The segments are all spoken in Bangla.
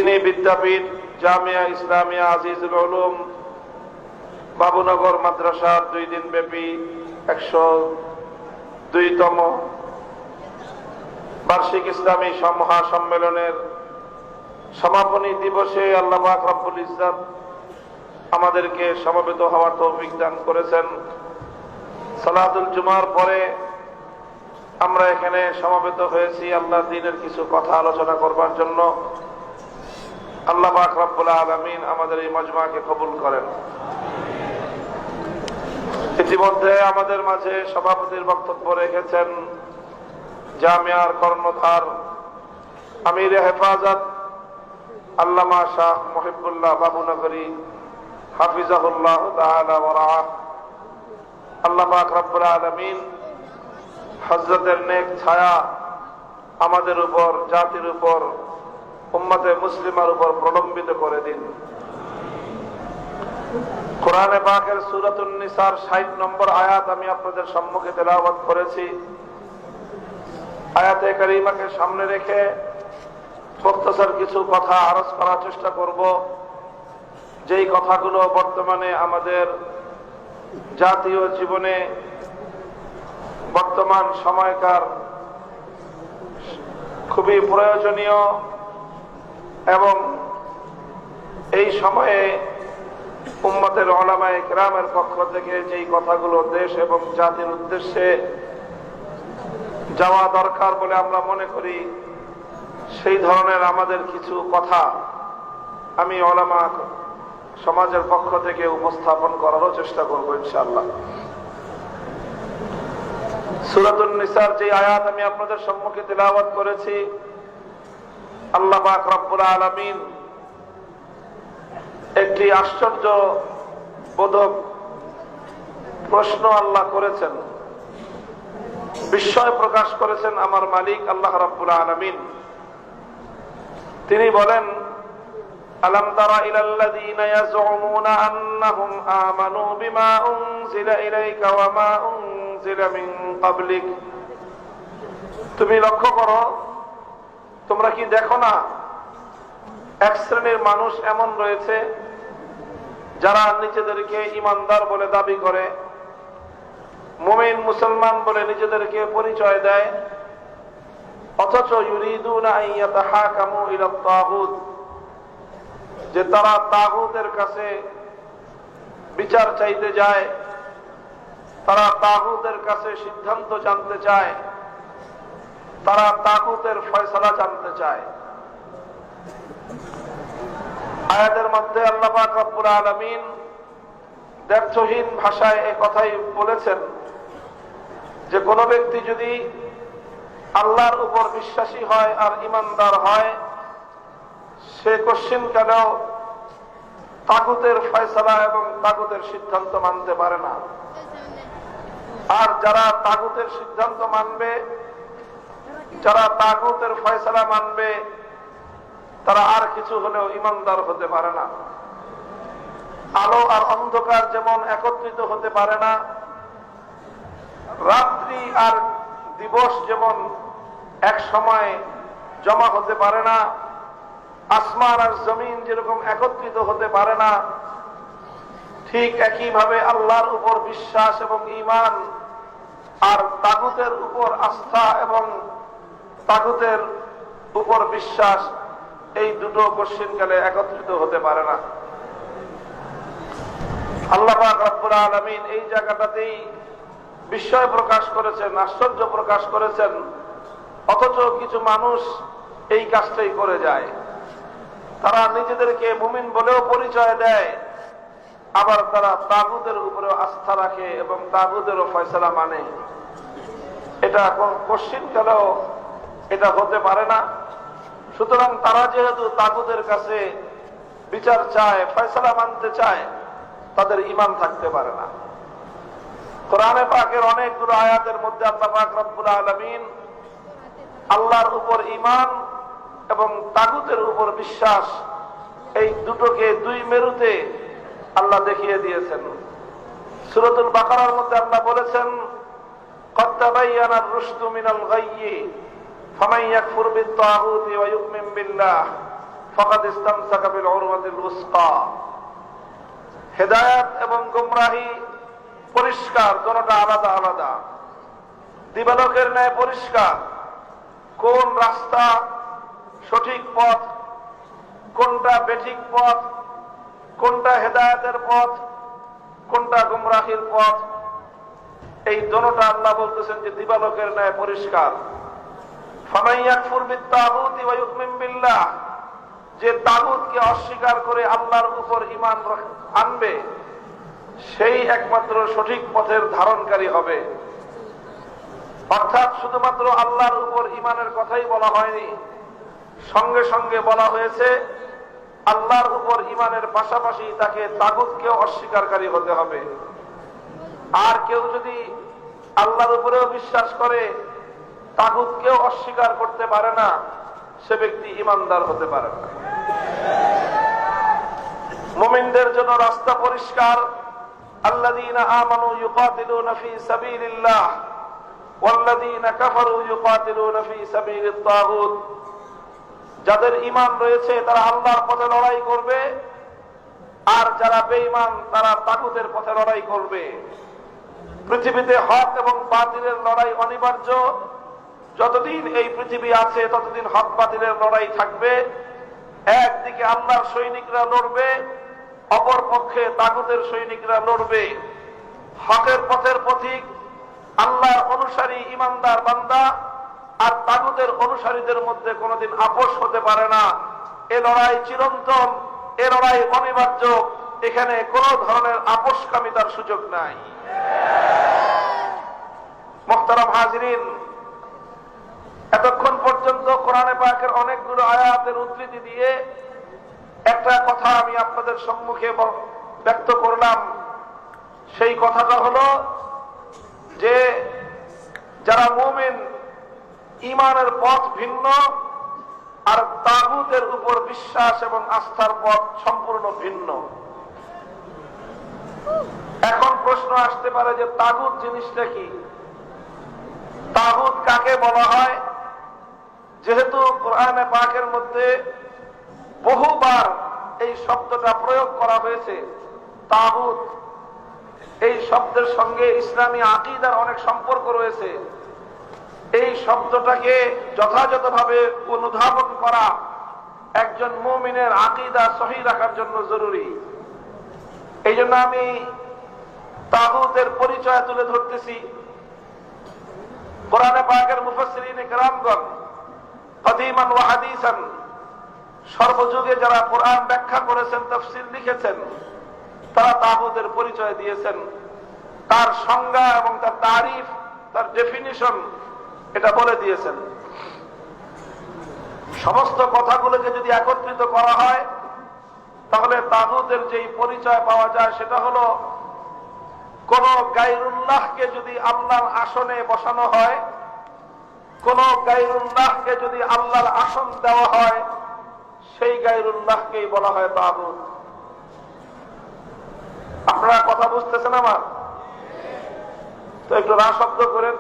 দ্বীনী বিদ্যাপীঠ জামিয়া ইসলামিয়া আজিজুল উলুম বাবুনগর মাদ্রাসার 2 দিন ব্যাপী 102তম বার্ষিক ইসলামী মহাসম্মেলনের সমাপনী দিবসে আল্লাহ পাক রব্বুল ইজ্জত আমাদেরকে সমবেত হওয়ার তৌফিক দান করেছেন। সালাতুল জুমার পরে আমরা এখানে সমবেত হয়েছি আল্লাহর দ্বীনের কিছু কথা আলোচনা করবার জন্য। আল্লাহ পাক রব্বুল আলামিন আমাদের এই মজমাকে কবুল করেন। ইতিমধ্যে আমাদের মাঝে সভাপতির বক্তব্য রেখেছেন জামিয়ার কর্ণধার আমির হেফাজত আল্লামা শাহ মুহিবুল্লাহ বাবুনগরী হাফিজাহুল্লাহ তাআলা ওয়া রাআহ। আল্লাহ পাক রব্বুল আলামিন হযরতের নেক ছায়া আমাদের উপর, জাতির উপর, উম্মতে মুসলিমার উপর প্রলম্বিত করে দিন। কোরআনে পাকের সূরাতুন নিসার 60 নম্বর আয়াত আমি আপনাদের সম্মুখে তেলাওয়াত করেছি। আয়াতে কারিমাকে সামনে রেখে মুখতাসার কিছু কথা আরজ করার চেষ্টা করব, যেই কথাগুলো বর্তমানে আমাদের জাতীয় জীবনে বর্তমান সময়কার খুবই প্রয়োজনীয় এবং এই সময়ে উম্মতের উলামায়ে কিরামের পক্ষ থেকে যেই কথাগুলো দেশ এবং জাতির উদ্দেশ্যে যাওয়া দরকার বলে আমরা মনে করি, সেই ধরনের আমাদের কিছু কথা আমি উলামা সমাজের পক্ষ থেকে উপস্থাপন করারও চেষ্টা করব ইনশাআল্লাহ। সূরাতুন নিসার যে আয়াত আমি আপনাদের সম্মুখে তেলাওয়াত করেছি, আল্লাহ পাক রব্বুল আলামিন একটি আশ্চর্যবোধক প্রশ্ন আল্লাহ করেছেন, বিস্ময় প্রকাশ করেছেন আমার মালিক আল্লাহ রাব্বুল আলামিন। তিনি বলেন, আলাম তারা ইলাল্লাযীনা ইয়াজউমুনা আন্নাহুম আমানু বিমা উনজিলা ইলাইকা ওয়া মা উনজিলা মিন ক্বাবলিক। তুমি লক্ষ্য করো, তোমরা কি দেখো না এক শ্রেণীর মানুষ এমন রয়েছে যারা নিজেদেরকে ঈমানদার বলে দাবি করে, মুমিন মুসলমান বলে নিজেদেরকে পরিচয় দেয়, অথচ ইউরিদুনা আন ইয়াতাহাকামু ইলা তাগুত, যে তারা তাগুতের কাছে বিচার চাইতে যায়, তারা তাগুতের কাছে সিদ্ধান্ত জানতে চায়, তারা তাগুতের ফয়সালা জানতে চায়। আয়াতের মধ্যে আল্লাহ পাক রব্বুল আলামিন দ্ব্যর্থহীন ভাষায় এই কথাই বলেছেন যে কোন ব্যক্তি যদি আল্লাহর উপর বিশ্বাসী হয় আর ঈমানদার হয়, সে কশ্চিনকালেও তাগুতের ফয়সালা এবং তাগুতের সিদ্ধান্ত মানতে পারে না। আর যারা তাগুতের সিদ্ধান্ত মানবে, যারা তাগুতের ফয়সালা মানবে, তারা আর কিছু হলেও ঈমানদার হতে পারে না। আলো আর অন্ধকার যেমন একত্রিত হতে পারে না, রাত্রি আর দিবস যেমন এক সময় জমা হতে পারে না, আসমান আর জমিন যেরকম একত্রিত হতে পারে না, ঠিক একইভাবে আল্লাহর উপর বিশ্বাস এবং ঈমান আর তাগুতের উপর আস্থা এবং তাগুতের উপর বিশ্বাস, এই দুটো কশ্চিনকালে একত্রিত হতে পারে না। আল্লাহ পাক রব্বুল আলামিন এই জায়গাটাতেই বিস্ময় প্রকাশ করেছেন, আশ্চর্য প্রকাশ করেছেন, অথচ কিছু মানুষ এই কাজটাই করে যায়। তারা নিজেদেরকে মুমিন বলেও পরিচয় দেয়, আবার তারা তাগুতের উপরেও আস্থা রাখে এবং তাগুতেরও ফয়সালা মানে। এটা কশ্চিনকালেও এটা হতে পারে না। সুতরাং তারা যেহেতু তাগুতের কাছে বিচার চায়, ফয়সালা মানতে চায়, তাদের ঈমান থাকতে পারে না। কোরআনে পাকের অনেকগুলো আয়াতের মধ্যে আল্লাহ পাক রব্বুল আলামিন আল্লাহর উপর ঈমান এবং তাগুতের উপর বিশ্বাস, এই দুটোকে দুই মেরুতে আল্লাহ দেখিয়ে দিয়েছেন। সূরাতুল বাকারার মধ্যে আল্লাহ বলেছেন, قد تبين الرشد من الغي فمن يكفر بالطاغوت ويؤمن بالله ফাকাদ ইসতামসাকা বিল উরওয়াতিল উসকা। হেদায়েত এবং গোমরাহি পরিষ্কার, দুটোটা আলাদা আলাদা। দিবালোকের ন্যায় পরিষ্কার কোন রাস্তা সঠিক পথ, কোনটা বেঠিক পথ, কোনটা হেদায়েতের পথ, কোনটা গুমরাহির পথ। এই দুটোটা আল্লাহ বলতেছেন যে দিবালোকের ন্যায় পরিষ্কার। ফামান ইয়াকফুর বিত-তাগুতি ওয়া ইউমিন বিল্লাহ, যে তাগুতকে অস্বীকার করে আল্লাহর উপর ঈমান আনবে সেই একমাত্র সঠিক পথের ধারণকারী হবে। অর্থাৎ শুধুমাত্র আল্লাহর উপর ঈমানের কথাই বলা হয়নি, সঙ্গে সঙ্গে বলা হয়েছে আল্লাহর উপর ঈমানের পাশাপাশি তাকে তাগুতকেও অস্বীকারী হতে হবে। আর কেউ যদি আল্লাহর উপরেও বিশ্বাস করে তাগুতকেও অস্বীকার করতে পারে না, সে ব্যক্তি ঈমানদার হতে পারে না। মুমিনদের জন্য রাস্তা পরিষ্কার। আল্লাযীনা আমানু ইউকাতিলুনা ফী সাবিলিল্লাহ ওয়াল্লাযীনা কাফারু ইউকাতিলুনা ফী সাবিলিত তাগুত। যাদের ঈমান রয়েছে তারা আল্লাহর পথে লড়াই করবে, আর যারা বেঈমান তারা তাগুতের পথে লড়াই করবে। পৃথিবীতে হক এবং বাতিলের লড়াই অনিবার্য। যতদিন এই পৃথিবী আছে ততদিন হক বাতিলের লড়াই থাকবে। একদিকে আল্লাহর সৈনিকরা লড়বে, অপর পক্ষে তাগুতের সৈনিকরা লড়বে। হকের পথের পথিক আল্লাহর অনুসারী ঈমানদার বান্দা আর তাগুতের অনুসারীদের মধ্যে কোনোদিন আপোষ হতে পারে না। এ লড়াই চিরন্তন, এ লড়াই অনিবার্য। এখানে কোন ধরনের আপোষকামিতার সুযোগ নাই। মুহতারাম হাজিরিন, এতক্ষণ পর্যন্ত কোরআনে পাকের অনেকগুলো আয়াতের উদ্ধৃতি দিয়ে একটা কথা আমি আপনাদের সম্মুখে ব্যক্ত করলাম। সেই কথাটা হলো যে যারা মুমিন, ঈমানের পথ ভিন্ন আর তাগুতের উপর বিশ্বাস এবং আস্থার পথ সম্পূর্ণ ভিন্ন। এখন প্রশ্ন আসতে পারে যে তাগুত জিনিসটা কি, তাগুত কাকে বলা হয়? যেহেতু কোরআনে পাকের মধ্যে বহুবার এই শব্দটা প্রয়োগ করা হয়েছে, তাগুত, এই শব্দের সঙ্গে ইসলামী আকীদার অনেক সম্পর্ক রয়েছে। এই শব্দটাকে যথাযথভাবে অনুধাবন করা একজন মুমিনের আকীদা সহিহ রাখার জন্য জরুরি। এই জন্য আমি তাগুতের পরিচয় তুলে ধরতেছি। কোরআনে পাকের মুফাসসিরিনে কেরামগণ কদীমান ওয়া হাদীসান, সর্বযুগে যারা কোরআন ব্যাখ্যা করেছেন, তাফসীর লিখেছেন, তারা তাগুতের পরিচয় দিয়েছেন। তার সংজ্ঞা এবং তার তারিফ, তার ডেফিনিশন এটা বলে দিয়েছেন। সমস্ত কথাগুলোকে যদি একত্রিত করা হয় তাহলে তাগুতের যেই পরিচয় পাওয়া যায় সেটা হলো কোন গায়রুল্লাহকে যদি আল্লাহর আসনে বসানো হয়, কোন গায়রুল্লাহকে যদি আল্লাহর আসন দেওয়া হয়, সেই গায়রুল্লাহকেই বলা হয় তাগুত। আপনারা কথা বুঝতেছেন আমার? তো একটু রা শব্দ করেন।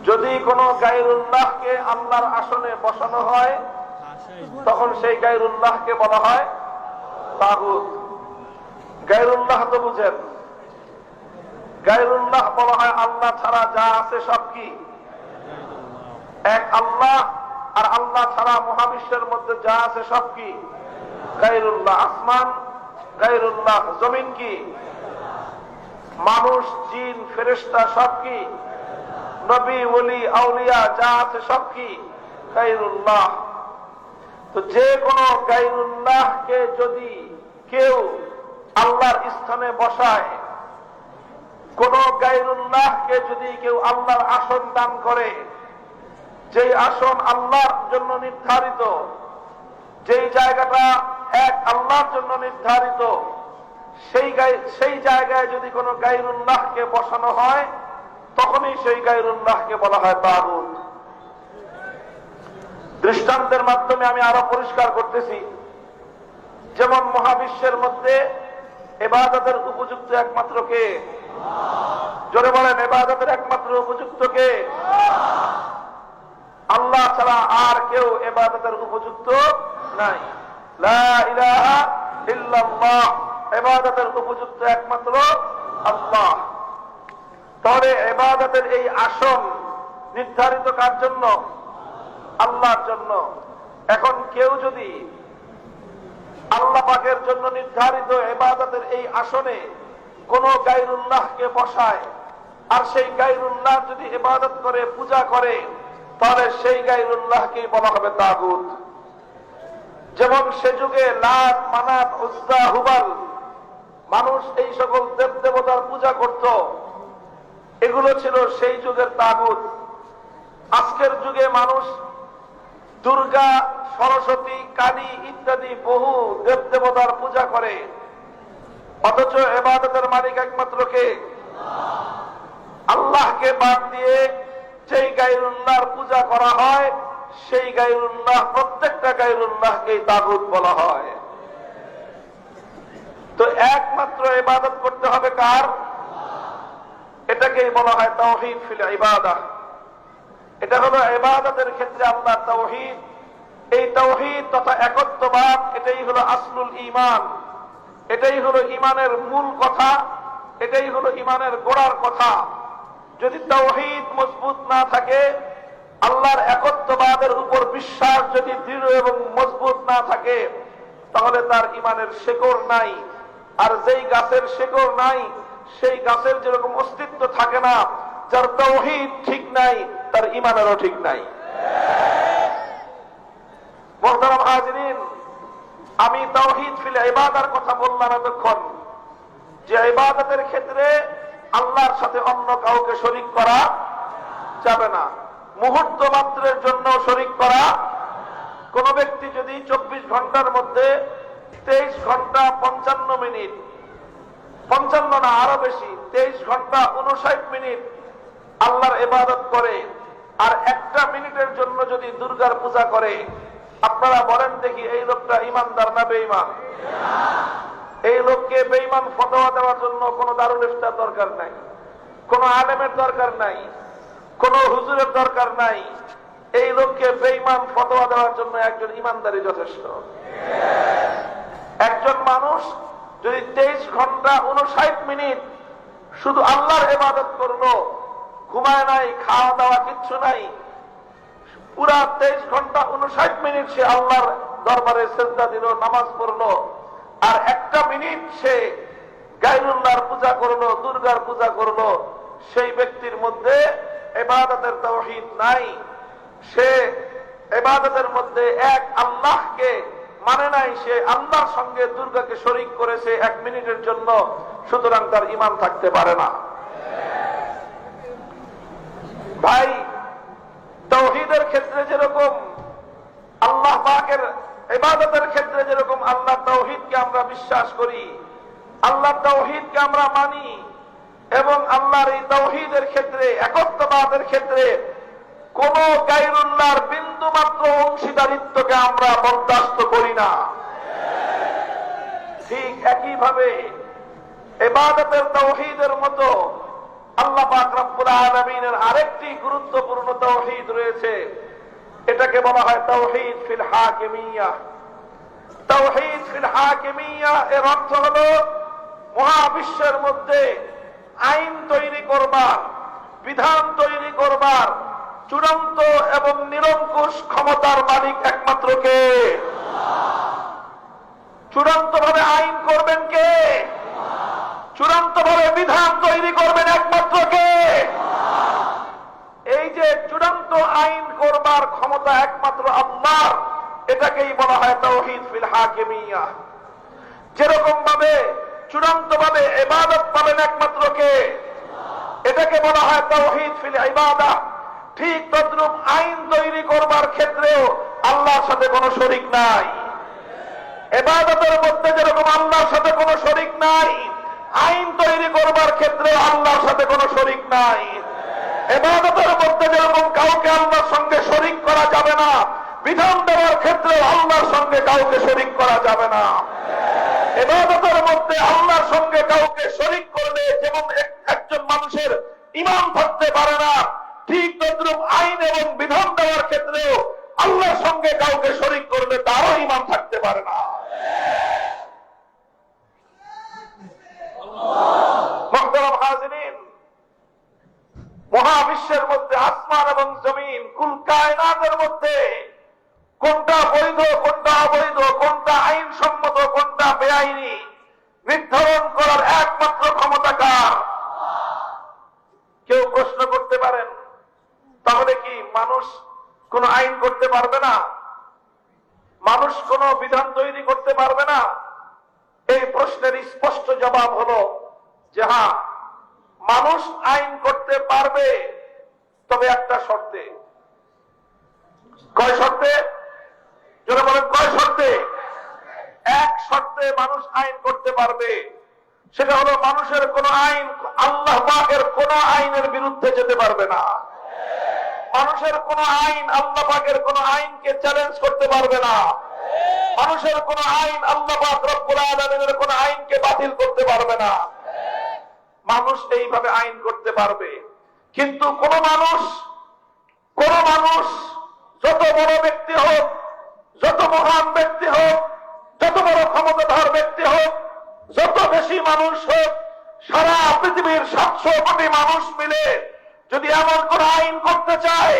যদি কোন গায়রুল্লাহকে আল্লাহর আসনে বসানো হয় তখন সেই গায়রুল্লাহকে বলা হয় তাগুত। গায়রুল্লাহ তো বুঝেন, গায়রুল্লাহ বলা হয় আল্লাহ ছাড়া যা আছে সব কি এক আল্লাহ, আর আল্লাহ ছাড়া মহাবিশ্বের মধ্যে যা আছে সব কি গায়রুল্লাহ। আসমান গায়রুল্লাহ, জমিন কি, মানুষ, জিন, ফেরেশতা সব কি, নবী, ওলি, আউলিয়া যা আছে সব কি গায়রুল্লাহ। তো যে কোনো গায়রুল্লাহকে যদি কেউ আল্লাহর স্থানে বসায়, কোন গায়রুল্লাহকে যদি কেউ আল্লাহর আসন দান করে, যেই আসন আল্লাহর জন্য নির্ধারিত, যেই জায়গাটা এক আল্লাহর জন্য নির্ধারিত, সেই জায়গায় যদি কোনো গায়রুল্লাহকে বসানো হয় তখনই সেই গায়রুল্লাহকে বলা হয় তাগুত। দৃষ্টান্তের মাধ্যমে আমি আরো পরিষ্কার করতেছি। যেমন মহাবিশ্বের মধ্যে ইবাদতের উপযুক্ত একমাত্র কে? জোরে বলেন, ইবাদতের একমাত্র উপযুক্ত কে? আল্লাহ ছাড়া আর কেউ ইবাদতের উপযুক্ত নাই। লা ইলাহা ইল্লাল্লাহ, ইবাদতের উপযুক্ত একমাত্র আল্লাহ। তাহলে ইবাদতের এই আসন নির্ধারিত কার জন্য? আল্লাহর জন্য। এখন কেউ যদি আল্লাহ পাকের জন্য নির্ধারিত ইবাদতের এই আসনে কোন গায়রুল্লাহকে বসায়, আর সেই গায়রুল্লাহ যদি ইবাদত করে, পূজা করে, তাহলে সেই গায়রুল্লাহকেই বলা হবে তাগুত। যেমন সে যুগে লাত, মানাত, উজ্জা, হুবাল, মানুষ এই সকল দেব দেবতার পূজা করত, এগুলো ছিল সেই যুগের তাগুত। আজকের যুগে মানুষ দুর্গা, সরস্বতী, কালী ইত্যাদি বহু দেব দেবতার পূজা করে, অথচ ইবাদতের মালিক একমাত্র কে? আল্লাহকে বাদ দিয়ে যেই গায়রুল্লাহর পূজা করা হয়, সেই গায়রুল্লাহ, প্রত্যেকটা গায়রুল্লাহকেই তাগুত বলা হয়। তো একমাত্র ইবাদত করতে হবে কার? এটাকেই বলা হয় তাওহীদ ফিল ইবাদাহ। এটা হলো ইবাদতের ক্ষেত্রে আল্লাহর তাওহীদ। এই তাওহীদ তথা একত্ববাদ, এটাই হলো আসলুল ঈমান, এটাই হলো ঈমানের মূল কথা, এটাই হলো ঈমানের গোড়ার কথা। যদি তাওহীদ মজবুত না থাকে, আল্লাহর একত্ববাদের উপর বিশ্বাস যদি দৃঢ় এবং মজবুত না থাকে, তাহলে তার ঈমানের শেকড় নাই। আর যেই গাছের শেকড় নাই, সেই গাছের যেরকম অস্তিত্ব থাকে না, যার তাওহীদ ঠিক নাই, তার ঈমানেরও ঠিক নাই। মুহতারাম হাজিরিন, আমি তাওহীদ ফিল ইবাদার কথা বললাম এতক্ষণ, যে ইবাদতের ক্ষেত্রে আল্লাহর সাথে অন্য কাউকে শরীক করা যাবে না, মুহূর্ত মাত্রের জন্য শরীক করা। কোন ব্যক্তি যদি 24 ঘন্টার মধ্যে 23 ঘন্টা 55 মিনিট, 55 না আরো বেশি, 23 ঘন্টা 59 মিনিট আল্লাহর ইবাদত করে, আর একটা মিনিটের জন্য যদি দুর্গার পূজা করে, আপনারা বলেন দেখি এই লোকটা ইমানদার না বেঈমান? এই লোককে বেঈমান ফতোয়া দেওয়ার জন্য কোন দারুল ইফতার দরকার নাই, কোন আলেমের দরকার নাই, কোন হুজুরের দরকার নাই। এই লোককে বেঈমান ফতোয়া দেওয়ার জন্য একজন ইমানদারই যথেষ্ট। একজন মানুষ যদি 23 ঘন্টা 59 মিনিট শুধু আল্লাহর ইবাদত করলো, ঘুমায় নাই, খাওয়া দাওয়া কিচ্ছু নাই, পুরা 23 ঘন্টা 59 মিনিট সে আল্লাহর দরবারে সিজদা দিল, নামাজ পড়লো, আর একটা মিনিট সে গায়রুল্লাহর পূজা করলো, দুর্গার পূজা করলো, সেই ব্যক্তির মধ্যে ইবাদতের তাওহীদ নাই। সে ইবাদতের মধ্যে এক আল্লাহকে মানে নাই, সে আল্লাহর সঙ্গে দুর্গাকে শরীক করেছে 1 মিনিটের জন্য, সুতরাং তার ঈমান থাকতে পারে না। ভাই, তাওহীদের ক্ষেত্রে যেরকম আল্লাহ পাকের ইবাদতের ক্ষেত্রে যেরকম আল্লাহ তাওহীদকে আমরা বিশ্বাস করি, আল্লাহ তাওহীদকে আমরা মানি, এবং আল্লাহর এই তাওহীদের ক্ষেত্রে, একত্ববাদের ক্ষেত্রে কোন গায়রুল্লাহর বিন্দু মাত্র অংশীদারিত্বকে আমরা বরদাস্ত করি না। ঠিক একইভাবে ইবাদতের তাওহীদের মতো আল্লাহ পাক রব্বুল আলামিনের আরেকটি গুরুত্বপূর্ণ তাওহীদ রয়েছে, এটাকে বলা হয় তাওহীদ ফিল হাকিমিয়াহ। তাওহীদ ফিল হাকিমিয়াহ এর অর্থ হলো মহাবিশ্বের মধ্যে আইন তৈরি করবার, বিধান তৈরি করবার চূড়ান্ত এবং নিরঙ্কুশ ক্ষমতার মালিক একমাত্র কে? চূড়ান্ত ভাবে আইন করবেন কে? চূড়ান্ত ভাবে বিধান তৈরি করবেন একমাত্র কে? এই যে চূড়ান্ত আইন করবার ক্ষমতা একমাত্র আল্লাহ, এটাকেই বলা হয় তাওহীদ ফিল হাকিমিয়াহ। যেরকম ভাবে চূড়ান্ত ভাবে ইবাদত পাবেন একমাত্র কে, এটাকে বলা হয় তাওহীদ ফিল ইবাদাহ। ঠিক তদ্রূপ আইন তৈরি করবার ক্ষেত্রেও আল্লাহর সাথে কোনো শরীক নাই। ইবাদতের মধ্যে যেরকম আল্লাহর সাথে কোনো শরীক নাই, আইন তৈরি করবার ক্ষেত্রে আল্লাহর সাথে কোনো শরীক নাই। ইবাদতের মধ্যে যেরকম কাউকে আল্লাহর সঙ্গে শরীক করা যাবে না, বিধান দেওয়ার ক্ষেত্রে আল্লাহর সঙ্গে কাউকে শরীক করা যাবে না। ইবাদতের মধ্যে আল্লাহর সঙ্গে কাউকে শরীক করলে যেমন একজন মানুষের ঈমান থাকতে পারে না, ঠিক তদ্রূপ আইন এবং বিধান দেওয়ার ক্ষেত্রেও আল্লাহর সঙ্গে কাউকে শরীক করলে তারও ঈমান অবৈধ, কোনটা আইনসম্মত, কোনটা বেআইনি নির্ধারণ করার একমাত্র ক্ষমতা কার? কেউ প্রশ্ন করতে পারেন? তাহলে কি মানুষ কোন আইন করতে পারবে না? মানুষ কোন বিধান তৈরি করতে পারবে না? এই প্রশ্নের স্পষ্ট জবাব হলো যে হ্যাঁ, মানুষ আইন করতে পারবে, তবে একটা শর্তে। কয় শর্তে? যারা বলেন কয় শর্তে? এক শর্তে মানুষ আইন করতে পারবে, সেটা হলো মানুষের কোন আইন আল্লাহ পাকের কোন আইনের বিরুদ্ধে যেতে পারবে না। মানুষের কোন আইন আল্লাহ পাকের কোন আইনকে চ্যালেঞ্জ করতে পারবে না। মানুষের কোন আইন আল্লাহ পাক রব্বুল আলামিনের কোন আইনকে বাতিল করতে পারবে না। মানুষ এইভাবে আইন করতে পারবে। কিন্তু কোন মানুষ যত বড় ব্যক্তি হোক, যত মহান ব্যক্তি হোক, যত বড় ক্ষমতাধর ব্যক্তি হোক, যত বেশি মানুষ হোক, সারা পৃথিবীর 700 কোটি মানুষ মিলে যদি এমন কোন আইন করতে চায়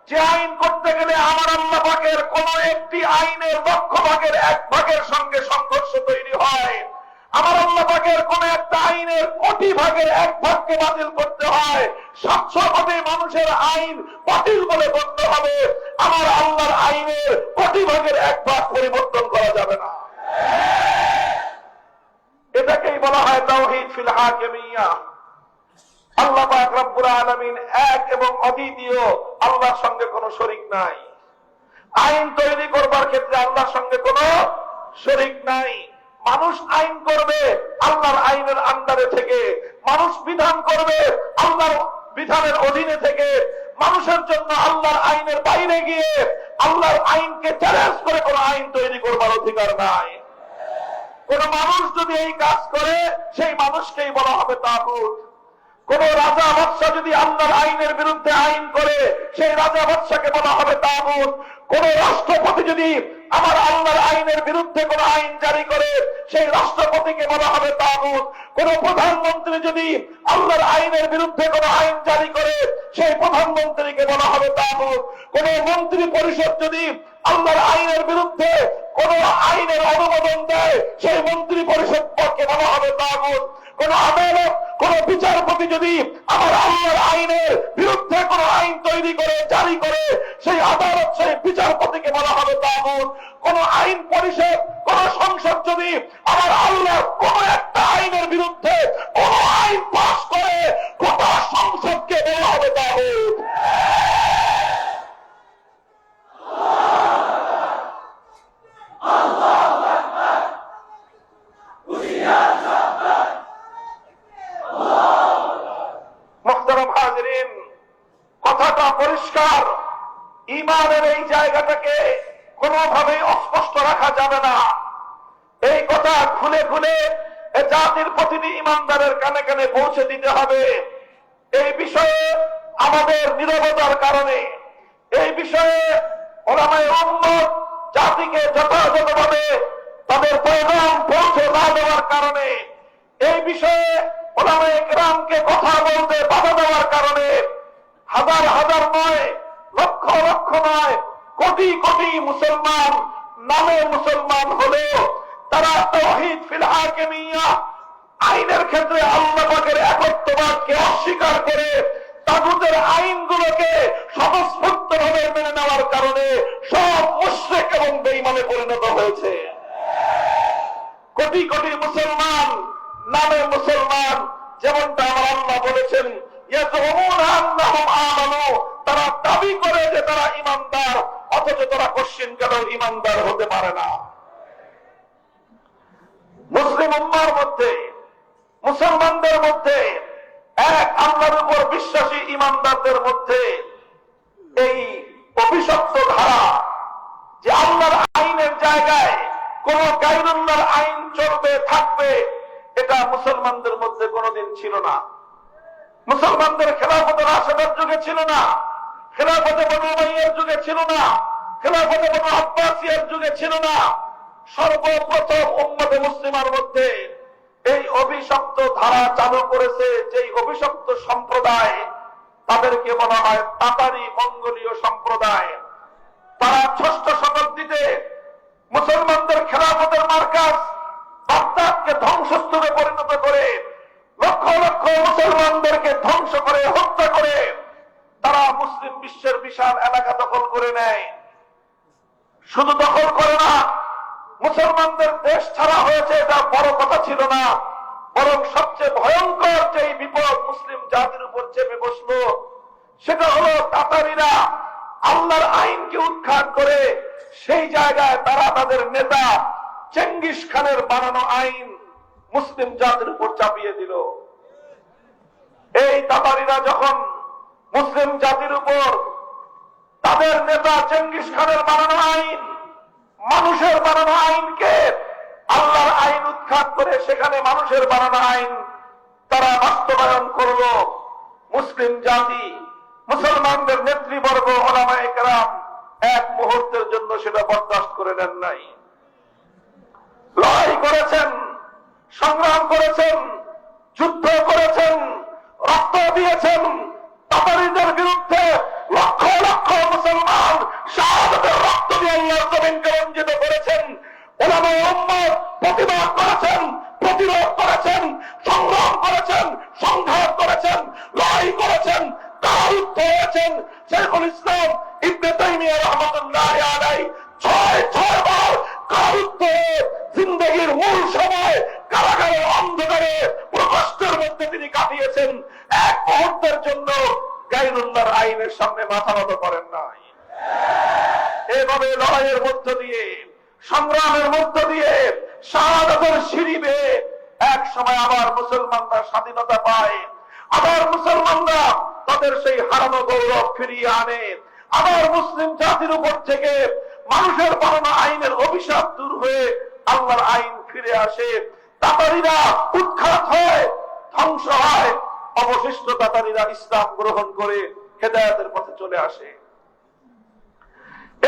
যে আইন করতে গেলে আমার আল্লাহ পাকের কোন একটি আইনের লক্ষ ভাগের 1 ভাগের সঙ্গে সংঘর্ষ তৈরি হয়, আমার আল্লাহ পাকের কোন একটা আইনের কোটি ভাগের 1 ভাগকে বাতিল করতে হয়, 700 কোটি মানুষের আইন বাতিল বলে গণ্য হবে, আমার আল্লাহর আইনের কোটি ভাগের 1 ভাগ পরিবর্তন করা যাবে না। এটাকেই বলা হয় তাওহীদ ফিল হাকিমিয়্যাহ। আল্লাহ পাক রব্বুল আলামিন এক এবং অদ্বিতীয়, আল্লাহর সঙ্গে কোনো শরীক নাই। আইন তৈরি করবার ক্ষেত্রে আল্লাহর সঙ্গে কোনো শরীক নাই। মানুষ আইন করবে আল্লাহর আইনের আন্ডারে থেকে, মানুষ বিধান করবে আল্লাহর বিধানের অধীনে থেকে, মানুষের জন্য আল্লাহর আইনের বাইরে গিয়ে আল্লাহর আইনকে চ্যালেঞ্জ করে কোনো আইন তৈরি করবার অধিকার নাই। কোন মানুষ যদি এই কাজ করে সেই মানুষকেই বলা হবে তাগুত। কোন রাজা বাদশা যদি আল্লাহর আইনের বিরুদ্ধে আইন করে সেই রাজা বাদশাকে বলা হবে তাগুত। কোন রাষ্ট্রপতি যদি আমার আল্লাহর আইনের বিরুদ্ধে কোন আইন জারি করে সেই রাষ্ট্রপতিকে বলা হবে তাগুত। কোন প্রধানমন্ত্রী যদি আল্লাহর আইনের বিরুদ্ধে কোন আইন জারি করে সেই প্রধানমন্ত্রীকে বলা হবে তাগুত। কোন মন্ত্রী পরিষদ যদি আল্লাহর আইনের বিরুদ্ধে কোন আইনের অনুমোদন দেয় সেই মন্ত্রী পরিষদকে বলা হবে তাগুত। কোন আদালত, কোন বিচারপতি যদি আমার আল্লাহর আইনের বিরুদ্ধে কোন আইন তৈরি করে জারি করে সেই আদালত, সেই বিচারপতিকে বলা হবে তাগুত। কোন আইন পরিষদ, কোন সংসদ যদি আমার আল্লাহর কোন একটা আইনের বিরুদ্ধে কোন আইন পাস করে গোটা সংসদকে বলা হবে তাগুত। মুহতারাম হাজিরিন, কথাটা পরিষ্কার। ঈমানের এই জায়গাটাকে কোনোভাবেই অস্পষ্ট রাখা যাবে না। এই কথা খুলে খুলে জাতির প্রতিটি ঈমানদারের কানে কানে পৌঁছে দিতে হবে। এই বিষয়ে আমাদের নীরবতার কারণে, এই বিষয়ে উলামায়ে উম্মত জাতিকে যথাযথভাবে তাদের পয়গাম পৌঁছে না দেওয়ার কারণে, এই বিষয়ে উলামায়ে কেরামকে কথা বলতে বাধা দেওয়ার কারণে হাজার হাজার নয়, লক্ষ লক্ষ নয়, কোটি কোটি মুসলমান নামে মুসলমান হলেও তারা তাওহীদ ফিল হাকিমিয়্যাহ, আইনের ক্ষেত্রে আল্লাহ পাকের একত্ববাদকে অস্বীকার করে তাগুতের আইনগুলোকে স্বতঃস্ফূর্তভাবে মেনে নেওয়ার কারণে সব মুশরিক এবং বেঈমানে পরিণত হয়েছে। কোটি কোটি মুসলমান নামে মুসলমান, যেমনটা আমার আল্লাহ বলেছেন, ইয়াজুমুনা আন্নাহুম আমানু, তারা দাবি করে যে তারা ঈমানদার, অথচ তারা কোশ্চিন কেন ঈমানদার হতে পারে না। মুসলিম উম্মার মধ্যে, মুসলমানদের মধ্যে, এক আল্লাহর উপর বিশ্বাসী ঈমানদারদের মধ্যে এই অভিশপ্ত ধারা যে আল্লাহর আইনের জায়গায় কোন গায়রুল্লাহর আইন চলবে থাকবে, এটা মুসলমানদের মধ্যে কোনোদিন ছিল না। মুসলমানদের খেলাফতে রাশেদার যুগে ছিল না, খেলাফতে বনু উমাইয়ার যুগে ছিল না, খেলাফতে বনু আব্বাসিয়ার যুগে ছিল না। সর্বপ্রথম উম্মতে মুসলিমার মধ্যে এই অভিশপ্ত ধারা চালু করেছে যেই অভিশপ্ত সম্প্রদায়, তাদেরকে বলা হয় তাতারি মঙ্গোলীয় সম্প্রদায়। তারা 6ষ্ঠ শতাব্দীতে মুসলমানদের খেলাফতের মার্কাজ বাগদাদকে ধ্বংসস্তূপে পরিণত করে লক্ষ লক্ষ মুসলমানদেরকে ধ্বংস করে হত্যা করে তারা মুসলিম বিশ্বের বিশাল এলাকা দখল করে নেয়। শুধু দখল করে না, মুসলমানদের দেশ ছাড়া হয়েছে এটা বড় কথা ছিল না, বরং সবচেয়ে ভয়ঙ্কর যে বিপদ মুসলিম জাতির উপর চেপে বসলো সেটা হলো তাতারিরা আল্লাহর আইনকে উৎখাত করে সেই জায়গায় তারা তাদের নেতা চেঙ্গিস খানের বানানো আইন মুসলিম জাতির উপর চাপিয়ে দিল। এই তাতারিরা যখন মুসলিম জাতির উপর তাদের নেতা চেঙ্গিস খানের বানানো আইন, মানুষের বানানো আইনকে আল্লাহর আইন উৎখাত করে সেখানে মানুষের বানানো আইন তারা বাস্তবায়ন করলো, মুসলিম জাতি মুসলমানদের নেতৃবর্গ ওলামায়ে কেরাম এক মুহূর্তের জন্য সেটা বরদাস্ত করে নেন নাই। লড়াই করেছেন, সংগ্রাম করেছেন, যুদ্ধ করেছেন, রক্ত দিয়েছেন। তাতারিদের বিরুদ্ধে লক্ষ লক্ষ মুসলমান শাহাদাতের রক্ত দিয়ে আল্লাহর জমিনকে রঞ্জিত করেছেন। ওলামায়ে উম্মত প্রতিবাদ করেছেন, প্রতিরোধ করেছেন, সংগ্রাম করেছেন, সংঘাত করেছেন, লড়াই করেছেন, কারারুদ্ধ হয়েছেন। শেখুল ইসলাম ইবনে তাইমিয়া রাহমাতুল্লাহি আলাইহি ৬ বার কারারুদ্ধ হয়ে জিন্দেগীর মূল সময় কারাগারের অন্ধকারে প্রকোষ্ঠের মধ্যে তিনি কাটিয়েছেন। এক মুহূর্তের জন্য গায়রুল্লাহর আইনের সামনে মাথা নত করেন নাই। এভাবে লড়াইয়ের মধ্য দিয়ে, সংগ্রামের মধ্য দিয়ে, শাহাদাতের সিঁড়ি বেয়ে এক সময় আবার মুসলমানরা স্বাধীনতা পায়, আবার মুসলমানরা তাদের সেই হারানো গৌরব ফিরিয়ে আনে, আবার মুসলিম জাতির উপর থেকে মানুষের বানানো আইনের অভিশাপ দূর হয়ে আল্লাহর আইন ফিরে আসে। তাতারিরা উৎখাত হয়, ধ্বংস হয়, অবশিষ্ট তাতারিরা ইসলাম গ্রহণ করে হেদায়েতের পথে চলে আসে।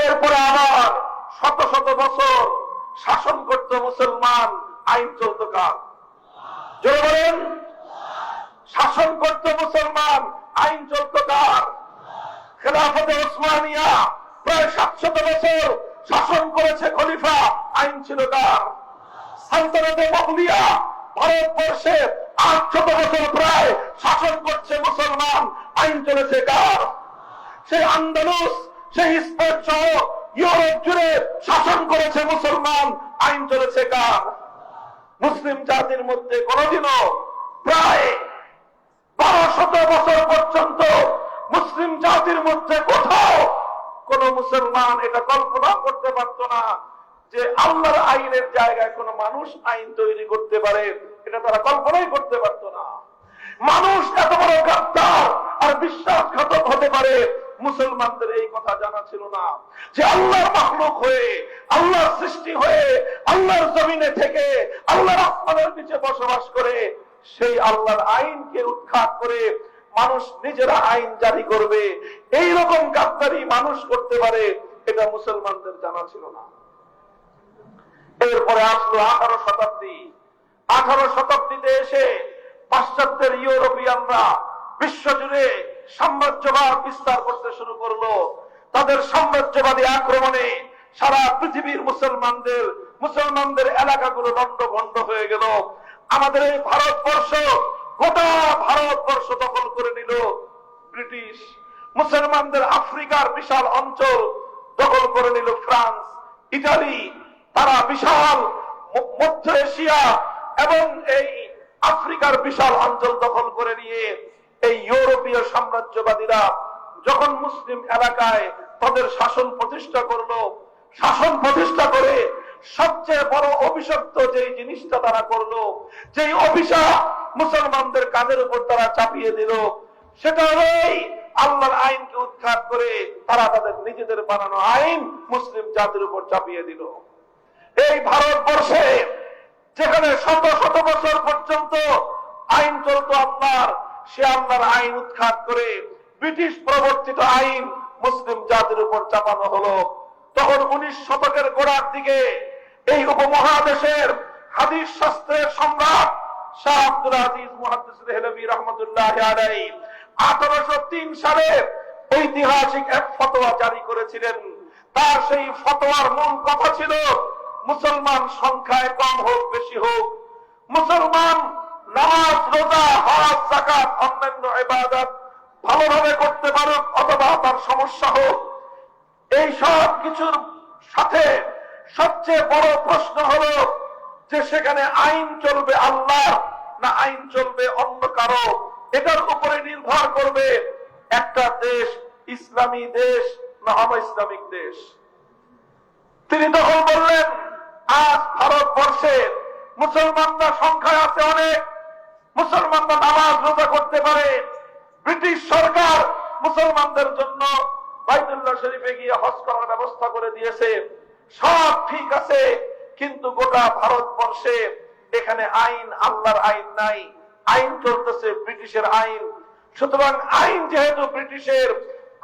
এরপরে আবার শত শত বছর শাসন করত মুসলমান, আইন চলত কার? জোরে বলেন। শাসন করত মুসলমান, আইন চলত কার? খেলাফতে ওসমানিয়া প্রায় ৭০০ বছর শাসন করেছে খলিফা, আইন ছিল কার? সালতানাতে মুগলিয়া ভারতবর্ষে ৮০০ বছর প্রায় শাসন করছে মুসলমান, আইন চলেছে কার? সেই আন্দালুস, সেই স্পেন সহ ইউরোপ জুড়ে শাসন করেছে মুসলমান, আইন চলেছে কার? মুসলিম জাতির মধ্যে কোনদিনও প্রায় ১২শত বছর পর্যন্ত মুসলিম জাতির মধ্যে কোথাও কোন মুসলমান এটা কল্পনা করতে পারত না যে আল্লাহর আইনের জায়গায় কোন মানুষ আইন তৈরি করতে পারে, এটা তারা কল্পনাই করতে পারত না। মানুষ এত বড় গাদ্দার আর বিশ্বাসঘাতক হতে পারে, মুসলমানদের এই কথা জানা ছিল না যে আল্লাহর মাখলুক হয়ে, আল্লাহর সৃষ্টি হয়ে, আল্লাহর জমিনে থেকে, আল্লাহর আসমানের নিচে বসবাস করে সেই আল্লাহর আইনকে উৎখাত করে মানুষ নিজেরা আইন জারি করবে, এই রকম গাদ্দারি মানুষ করতে পারে, এটা মুসলমানদের জানা ছিল না। এরপরে আসলো 18 শতাব্দী। 18 শতাব্দীতে এসে পাশ্চাত্যের ইউরোপিয়ানরা বিশ্বজুড়ে সাম্রাজ্যবাদ বিস্তার করতে শুরু করলো। তাদের সাম্রাজ্যবাদী আক্রমণে সারা পৃথিবীর মুসলমানদের এলাকাগুলো লন্ডভন্ড হয়ে গেল। আমাদের এই ভারতবর্ষ, গোটা ভারতবর্ষ দখল করে নিল ব্রিটিশ। মুসলমানদের আফ্রিকার বিশাল অঞ্চল দখল করে নিল ফ্রান্স, ইতালি। তারা বিশাল মধ্য এশিয়া এবং এই আফ্রিকার বিশাল অঞ্চল দখল করে নিয়ে এই ইউরোপীয় সাম্রাজ্যবাদীরা যখন মুসলিম এলাকায় তাদের শাসন প্রতিষ্ঠা করলো, শাসন প্রতিষ্ঠা করে সবচেয়ে বড় অভিশপ্ত যে জিনিসটা তারা করলো, যেই অভিশাপ মুসলমানদের কাঁধের উপর তারা চাপিয়ে দিল, সেটা হলোই আল্লাহর আইনকে উৎখাত করে তারা তাদের নিজেদের বানানো আইন মুসলিম জাতির উপর চাপিয়ে দিল। এই ভারতবর্ষে যেখানে শত শত বছর পর্যন্ত আইন চলত আল্লাহর, সে আল্লাহর আইন উৎখাত করে ব্রিটিশ প্রবর্তিত আইন মুসলিম জাতির উপর চাপানো হলো। তখন 19 শতকের গোড়ার দিকে এই উপমহাদেশের হাদিস শাস্ত্রের সম্রাট শাহ আব্দুল আজিজ মুহাদ্দিস দেহলভী রাহমাতুল্লাহি আলাইহি 1803 সালে ঐতিহাসিক এক ফতোয়া জারি করেছিলেন। তার সেই ফতোয়ার মূল কথা ছিল মুসলমান সংখ্যায় কম হোক বেশি হোক, মুসলমান নামাজ রোজা হজ যাকাত অন্যান্য ইবাদত ভালোভাবে করতে পারুক অথবা তার সমস্যা হোক, এই সব কিছুর সাথে সবচেয়ে বড় প্রশ্ন হলো যে সেখানে আইন চলবে আল্লাহ না আইন চলবে অন্য কারো। এটার উপরে নির্ভর করবে একটা দেশ ইসলামী দেশ না অইসলামিক দেশ। তিনি তখন বললেন, আজ ভারতবর্ষে মুসলমানরা সংখ্যায় আছে অনেক, মুসলমানরা নামাজ রোজা করতে পারে, ব্রিটিশ সরকার মুসলমানদের জন্য বাইতুল্লাহ শরীফে গিয়ে হজ করার ব্যবস্থা করে দিয়েছে, সব ঠিক আছে, কিন্তু গোটা ভারতবর্ষে এখানে আইন আল্লাহর আইন নাই, আইন চলতেছে ব্রিটিশের আইন। সুতরাং আইন যেহেতু ব্রিটিশের,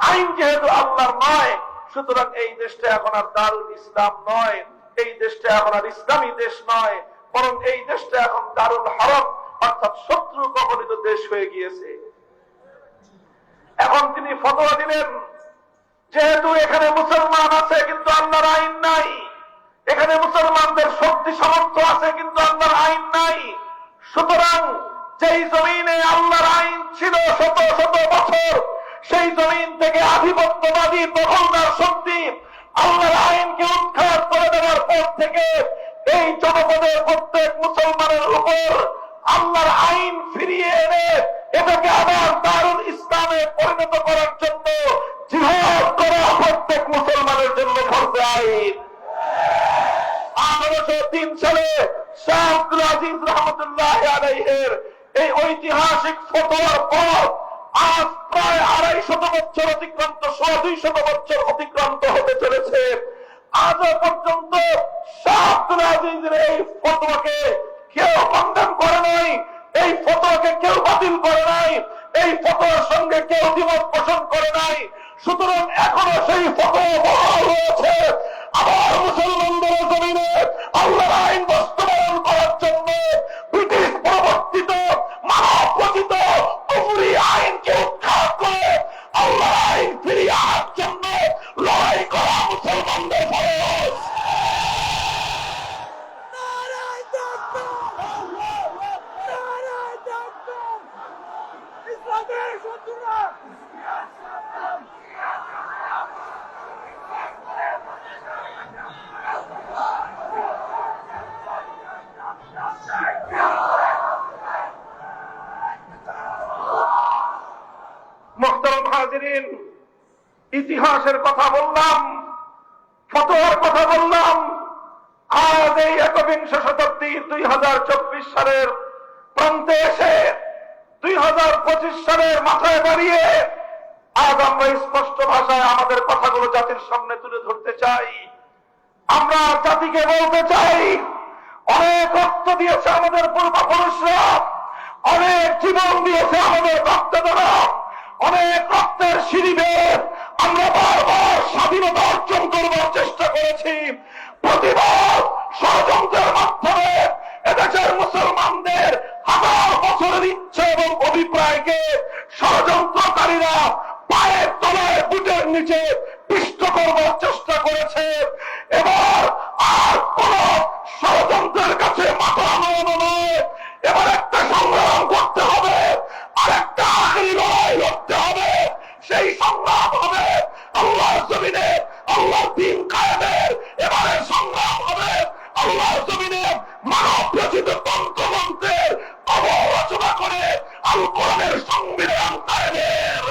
আইন যেহেতু আল্লাহর নয়, সুতরাং এই দেশটা এখন আর দারুল ইসলাম নয়, এই দেশটা এখন আর ইসলামী দেশ নয়, বরং এই দেশটা এখন দারুল হারব অর্থাৎ শত্রু কবলিত দেশ হয়ে গিয়েছে। এখন তিনি ফতোয়া দিলেন, যেহেতু এখানে মুসলমান আছে কিন্তু আল্লাহর আইন নাই, এখানে মুসলমানদের শক্তি সামর্থ্য আছে কিন্তু আল্লাহর আইন নাই, সুতরাং যেই জমিনে আল্লাহর আইন ছিল শত শত বছর, সেই জমিন থেকে আধিপত্যবাদী দখলদার শক্তি আল্লাহর আইনকে উৎখাত করে দেওয়ার পর থেকে এই জনপদের প্রত্যেক মুসলমানের উপর আল্লাহর আইন ফিরিয়ে এনে এটাকে আবার দারুল ইসলামে পরিণত করার জন্য জিহাদ করা প্রত্যেক মুসলমানের জন্য ফরজে আইন। 1803 সালে শাহ আব্দুল আজিজ রহমতুল্লাহ আলাইহির এই ঐতিহাসিক ফতোয়ার পর আজ প্রায় 250 বছর অতিক্রান্ত, 250 বছর অতিক্রান্ত হতে চলেছে। আজও পর্যন্ত শাহ আব্দুল আজিজের এই ফতোয়াকে কেউ কন্ডেম করে নাই, এই ফতোয়াকে কেউ বাতিল করে নাই, এই ফতোয়ার সঙ্গে কেউ দ্বিমত পোষণ করে নাই। সুতরাং এখনো সেই ফতোয়া বহাল রয়েছে। আবার মুসলমানদের জমিনে আল্লাহর আইন বাস্তবায়ন করার জন্য ব্রিটিশ প্রবর্তিত মানব রচিত কুফরি আইনকে উৎখাত করে আল্লাহর আইন ফিরিয়ে আনার জন্য লড়াই করা মুসলমানদের ফরজ। মুহতারাম হাজিরিন, ইতিহাসের কথা বললাম, ফতোয়ার কথা বললাম, আজ এই একবিংশ শতাব্দীর 2024 সালের প্রান্তে এসে 2025 সালের মাথায় দাঁড়িয়ে আজ আমরা স্পষ্ট ভাষায় আমাদের কথাগুলো জাতির সামনে তুলে ধরতে চাই। আমরা জাতিকে বলতে চাই, অনেক রক্ত দিয়েছে আমাদের পূর্বপুরুষরা, অনেক জীবন দিয়েছে আমাদের ভক্তরা, অনেক রক্তের সিঁড়ি বেয়ে আমরা বারবার স্বাধীনতা অর্জন করবার চেষ্টা করেছি। প্রতিবার ষড়যন্ত্রের মাধ্যমে এদেশের মুসলমানদের হাজার বছরের ইচ্ছা এবং অভিপ্রায়কে ষড়যন্ত্রকারীরা পায়ের তলায় বুটের নিচে পিষ্ট করবার চেষ্টা করেছে। এবার আর কোন ষড়যন্ত্রের কাছে মাথা নামানো নয়, এবার একটা সংগ্রাম করতে হবে, আর একটা আখেরি লড়াই লড়তে হবে। সেই সংগ্রাম হবে আল্লাহর জমিনে আল্লাহর দ্বীন কায়েমের, এবারে সংগ্রাম হবে আল্লাহর জমিনে মানব রচিত তন্ত্রমন্ত্রের অবরচনা করে আল কোরআনের সংবিধান কায়েমের।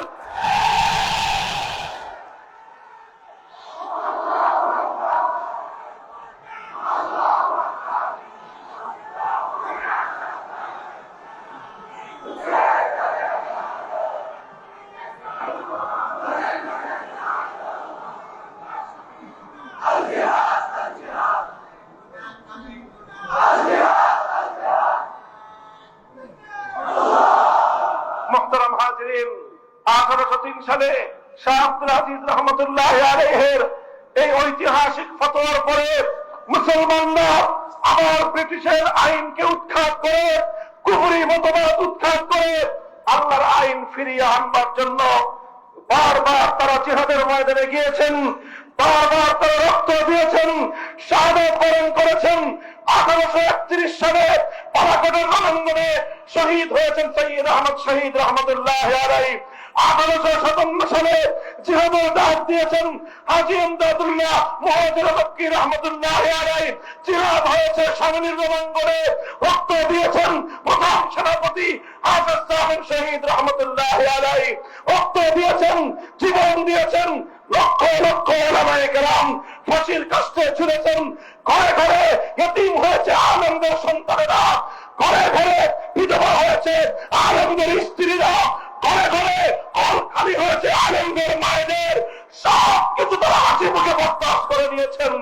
মুহতারাম হাজিরিন, 1803 সালে শাহ আব্দুল আজিজ রহমতুল্লাহ আলাইহির এই ঐতিহাসিক ফতোয়ার পরে মুসলমানরা আবার ব্রিটিশের আইনকে উৎখাত করে, কুফরি মতবাদ উৎখাত করে আল্লাহর আইন ফিরিয়ে আনবার জন্য বারবার তারা জিহাদের ময়দানে গিয়েছেন। বারবার তারা রক্ত দিয়েছেন, শাহাদাত বরণ করেছেন। 1831 সালে পালাকোটের রণাঙ্গনে শহীদ হয়েছেন সৈয়দ আহমদ শহীদ রহমতুল্লাহ আলাইহি। 1857 সালে জিহাদের ডাক দিয়েছেন হাজী ইমদাদুল্লাহ মুহাজির মক্কি রহমতুল্লাহ আলাইহি। জিহাদ হয়েছে সামনের রণাঙ্গনে, রক্ত দিয়েছেন প্রথম সেনাপতি হাফেজ সাহেব শহীদ রহমতুল্লাহ আলাইহি। রক্ত দিয়েছেন, জীবন দিয়েছেন লক্ষ লক্ষ ওলামায়ে কেরাম, ফাঁসির কাস্টে ঝুলেছেন। ঘরে ঘরে ইতিম হয়েছে আলেমদের সন্তানেরা, ঘরে ঘরে বিধবা হয়েছে আলেমদের স্ত্রীরা, ঘরে ঘরে কল খালি হয়েছে আলেমদের মায়েদের। সব কিছু তারা হাসি মুখে বরদাস্ত করে নিয়েছেন।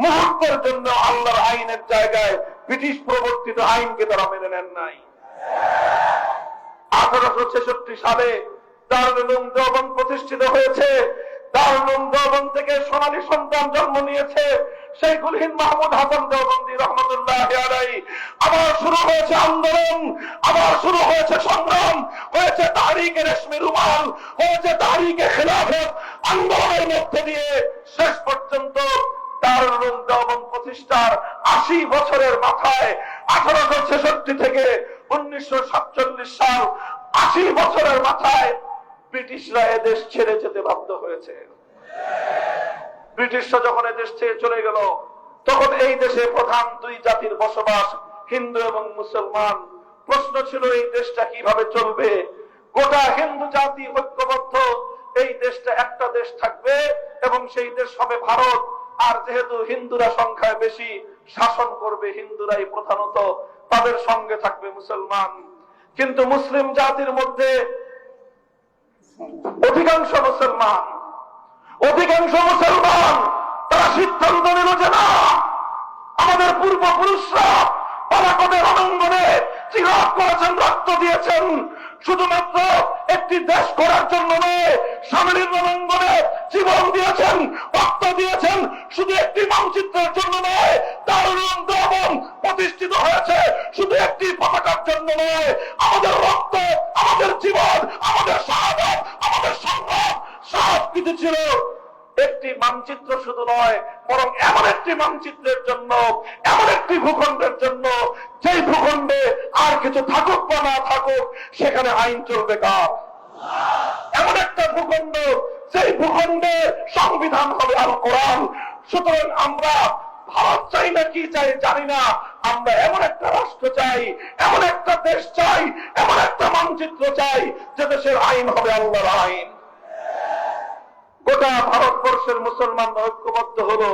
মুহূর্তের জন্য আল্লাহর আইনের জায়গায় ব্রিটিশ প্রবর্তিত আইনকে তারা মেনে নেন নাই। 1866 সালে দারুল উলুম দেওবন্দ প্রতিষ্ঠিত হয়েছে। দারুল উলুম দেওবন্দ থেকে সোনালী সন্তান জন্ম নিয়েছে শাইখুল হিন্দ মাহমুদ হাসান দেওবন্দি রহমতুল্লাহ আলাইহি। আবার শুরু হয়েছে আন্দোলন, আবার শুরু হয়েছে সংগ্রাম, হয়েছে তাহরিকে রেশমি রুমাল, হয়েছে তাহরিকে খেলাফত। আন্দোলনের মধ্যে দিয়ে শেষ পর্যন্ত দারুল উলুম দেওবন্দ প্রতিষ্ঠার 80 বছরের মাথায় 1866 থেকে 1947 সাল 80 বছরের মাথায় ব্রিটিশরা এদেশ ছেড়ে যেতে বাধ্য হয়েছে। ব্রিটিশরা যখন এদেশ ছেড়ে চলে গেল, তখন এই দেশে প্রধান দুই জাতির বসবাস, হিন্দু এবং মুসলমান। প্রশ্ন ছিল এই দেশটা কিভাবে চলবে। গোটা হিন্দু জাতি ঐক্যবদ্ধ, এই দেশটা একটা দেশ থাকবে এবং সেই দেশ হবে ভারত। আর যেহেতু হিন্দুরা সংখ্যায় বেশি, শাসন করবে হিন্দুরাই প্রধানত, তাদের সঙ্গে থাকবে মুসলমান। কিন্তু মুসলিম জাতির মধ্যে অধিকাংশ মুসলমান তারা সিদ্ধান্ত নিল যে না, আমাদের পূর্বপুরুষরা পালাকোটের রণাঙ্গনে জিহাদ করেছেন, রক্ত দিয়েছেন, শুধুমাত্র একটি দেশ করার জন্য নয়, সামনের রণাঙ্গনে জীবন দিয়েছেন, রক্ত দিয়েছেন, শুধু একটি মানচিত্রের জন্য নয়। দারুল উলুম দেওবন্দ প্রতিষ্ঠিত হয়েছে শুধু একটি পতাকার জন্য নয়। আমাদের রক্ত, আমাদের জীবন, আমাদের শাহাদাত, আমাদের সংগ্রাম সব কিছু ছিল একটি মানচিত্র শুধু নয়, বরং এমন একটি মানচিত্রের জন্য, এমন একটি ভূখণ্ডের জন্য, যেই ভূখণ্ডে আর কিছু থাকুক বা না থাকুক সেখানে আইন চলবে কার? এমন একটা ভূখণ্ড, সেই ভূখণ্ডে সংবিধান হবে আল কোরআন। সুতরাং আমরা ভারত চাই না কি চাই জানি না, আমরা এমন একটা রাষ্ট্র চাই, এমন একটা দেশ চাই, এমন একটা মানচিত্র চাই যে দেশের আইন হবে আল্লাহর আইন। গোটা ভারতবর্ষের মুসলমান ঐক্যবদ্ধ হলো,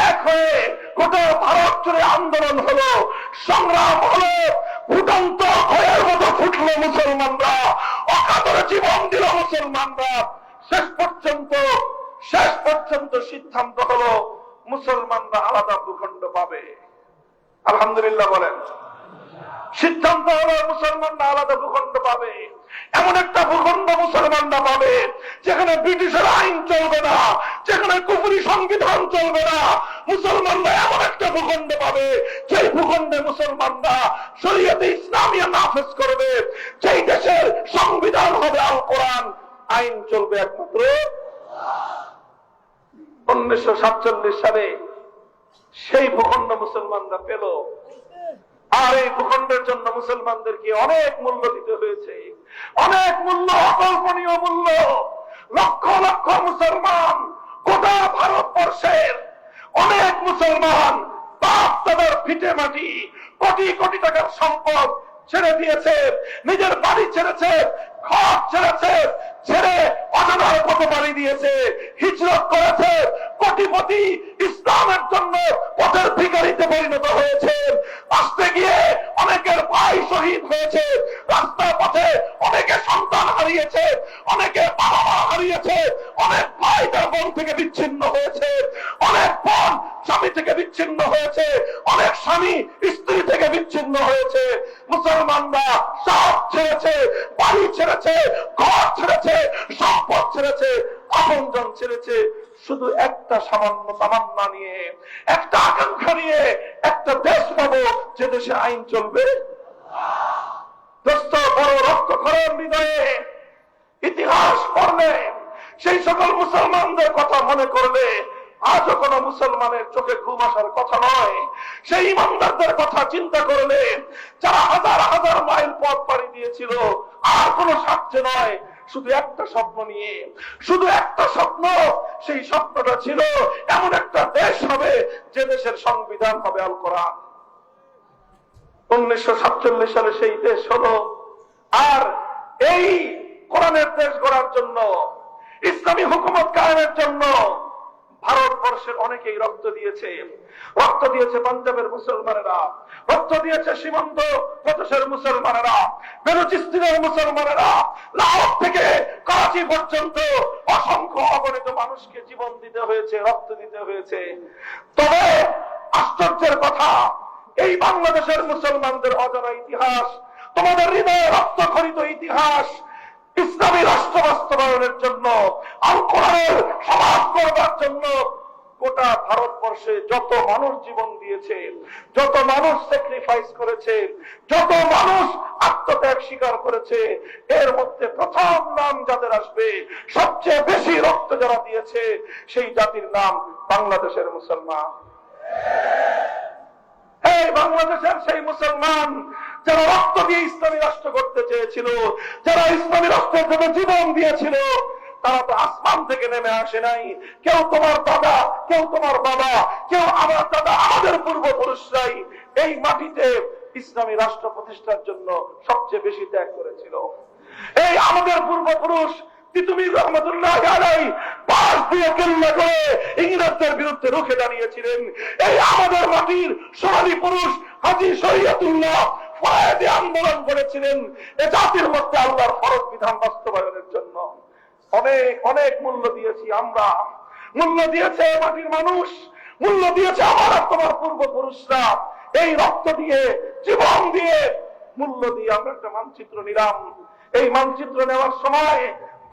এক হয়ে গোটা ভারত জুড়ে আন্দোলন হলো, সংগ্রাম হলো, ফুটন্ত খয়ের মতো ফুটলো মুসলমানরা, অকাতরে জীবন দিল মুসলমানরা। শেষ পর্যন্ত সিদ্ধান্ত হলো মুসলমানরা আলাদা ভূখণ্ড পাবে। আলহামদুলিল্লাহ বলেন। সিদ্ধান্ত হলো মুসলমানরা আলাদা ভূখণ্ড পাবে। এমন একটা ভূখণ্ড মুসলমানরা পাবে যেখানে ব্রিটিশের আইন চলবে না, যেখানে কুফরি সংবিধান চলবে না। মুসলমানরা এমন একটা ভূখণ্ড পাবে যেই ভূখণ্ডে মুসলমানরা শরীয়তে ইসলামিয়া নাফিজ করবে, যেই দেশের সংবিধান হবে আল কোরআন, আইন চলবে একমাত্র। 1947 সালে সেই ভূখণ্ড মুসলমানরা পেল। আর এই ভূখণ্ডের জন্য মুসলমানদেরকে অনেক মূল্য দিতে হয়েছে, অনেক মূল্য, অকল্পনীয় মূল্য। লক্ষ লক্ষ মুসলমান, গোটা ভারতবর্ষের অনেক মুসলমান বাপ দাদার ভিটে মাটি, কোটি কোটি টাকার সম্পদ ছেড়ে দিয়েছে, নিজের বাড়ি ছেড়েছে, ঘর ছেড়েছে, ছেড়ে অজানার পথে বাড়ি দিয়েছে, হিজরত করেছে, কোটিপতি ইসলামের জন্য পথের ভিখারিতে পরিণত হয়েছে। আসতে গিয়ে অনেকের ভাই শহীদ হয়েছে, রাস্তার পথে অনেকে সন্তান হারিয়েছে, অনেকে বাবা মা হারিয়েছে, অনেক ভাই তার বোন থেকে বিচ্ছিন্ন হয়েছে, অনেক বোন স্বামী থেকে বিচ্ছিন্ন হয়েছে, অনেক স্বামী স্ত্রী থেকে বিচ্ছিন্ন হয়েছে। মুসলমানরা সব ছেড়েছে, বাড়ি ছেড়েছে, ঘর ছেড়েছে, সম্পদ ছেড়েছে, আপনজন ছেড়েছে, শুধু একটা সামান্য তামান্না নিয়ে, একটা আকাঙ্ক্ষা নিয়ে, একটা দেশ পাবো যে দেশে আইন চলবে। দোস্ত, বড় রক্তক্ষরণ হৃদয়ে ইতিহাস পড়লে সেই সকল মুসলমানদের কথা মনে করলে আজও কোন মুসলমানের চোখে ঘুম আসার কথা নয়। সেই ইমানদারদের কথা চিন্তা করলে যারা হাজার হাজার মাইল পথ পাড়ি দিয়েছিল, আর কোন স্বার্থে নয়, শুধু একটা স্বপ্ন নিয়ে, শুধু একটা স্বপ্ন। সেই স্বপ্নটা ছিল এমন একটা দেশ হবে যে দেশের সংবিধান হবে আল কোরআন। 1947 সালে সেই দেশ হলো। আর এই কোরআনের দেশ গড়ার জন্য, ইসলামী হুকুমত কায়েমের জন্য ভারতবর্ষের অনেকেই রক্ত দিয়েছে। রক্ত দিয়েছে পাঞ্জাবের মুসলমানেরা, রক্ত দিয়েছে সীমান্ত প্রদেশের মুসলমানেরা, বেলুচিস্তানের মুসলমানেরা, লাহোর থেকে করাচি পর্যন্ত অসংখ্য অগণিত মানুষকে জীবন দিতে হয়েছে, রক্ত দিতে হয়েছে। তবে আশ্চর্যের কথা, এই বাংলাদেশের মুসলমানদের অজানা ইতিহাস, তোমাদের হৃদয়ে রক্তক্ষরিত ইতিহাস, ইসলামী রাষ্ট্র বাস্তবায়নের জন্য, আল কোরআনের সমাজ করবার জন্য গোটা ভারতবর্ষে যত মানুষ জীবন দিয়েছে, যত মানুষ স্যাক্রিফাইস করেছে, যত মানুষ আত্মত্যাগ স্বীকার করেছে, এর মধ্যে প্রথম নাম যাদের আসবে, সবচেয়ে বেশি রক্ত যারা দিয়েছে, সেই জাতির নাম বাংলাদেশের মুসলমান। এই বাংলাদেশের সেই মুসলমান যারা রক্ত দিয়ে ইসলামী রাষ্ট্র করতে চেয়েছিল, যারা ইসলামী রাষ্ট্রের জন্য জীবন দিয়েছিল, তারা তো আসমান থেকে নেমে আসে নাই। কেউ তোমার দাদা, কেউ তোমার বাবা, কেউ আমার দাদা, আমাদের পূর্বপুরুষরাই এই মাটিতে ইসলামী রাষ্ট্র প্রতিষ্ঠার জন্য সবচেয়ে বেশি ত্যাগ করেছিল। এই আমাদের পূর্বপুরুষ তিতুমির রহমতুল্লাহ আলাইহি পাশ দিয়ে কেল্লা করে ইংরেজদের বিরুদ্ধে রুখে দাঁড়িয়েছিলেন। এই আমাদের মাটির সোনালী পুরুষ হাজী শরীয়তুল্লাহ ফয়েদে আন্দোলন করেছিলেন এ জাতির মধ্যে আল্লাহর ফরজ বিধান বাস্তবায়নের জন্য। অনেক অনেক মূল্য দিয়েছি আমরা, মূল্য দিয়েছে মাটির মানুষ, মূল্য দিয়েছে আমার তোমার পূর্বপুরুষরা। এই রক্ত দিয়ে, জীবন দিয়ে, মূল্য দিয়ে আমরা একটা মানচিত্র নিলাম। এই মানচিত্র নেওয়ার সময়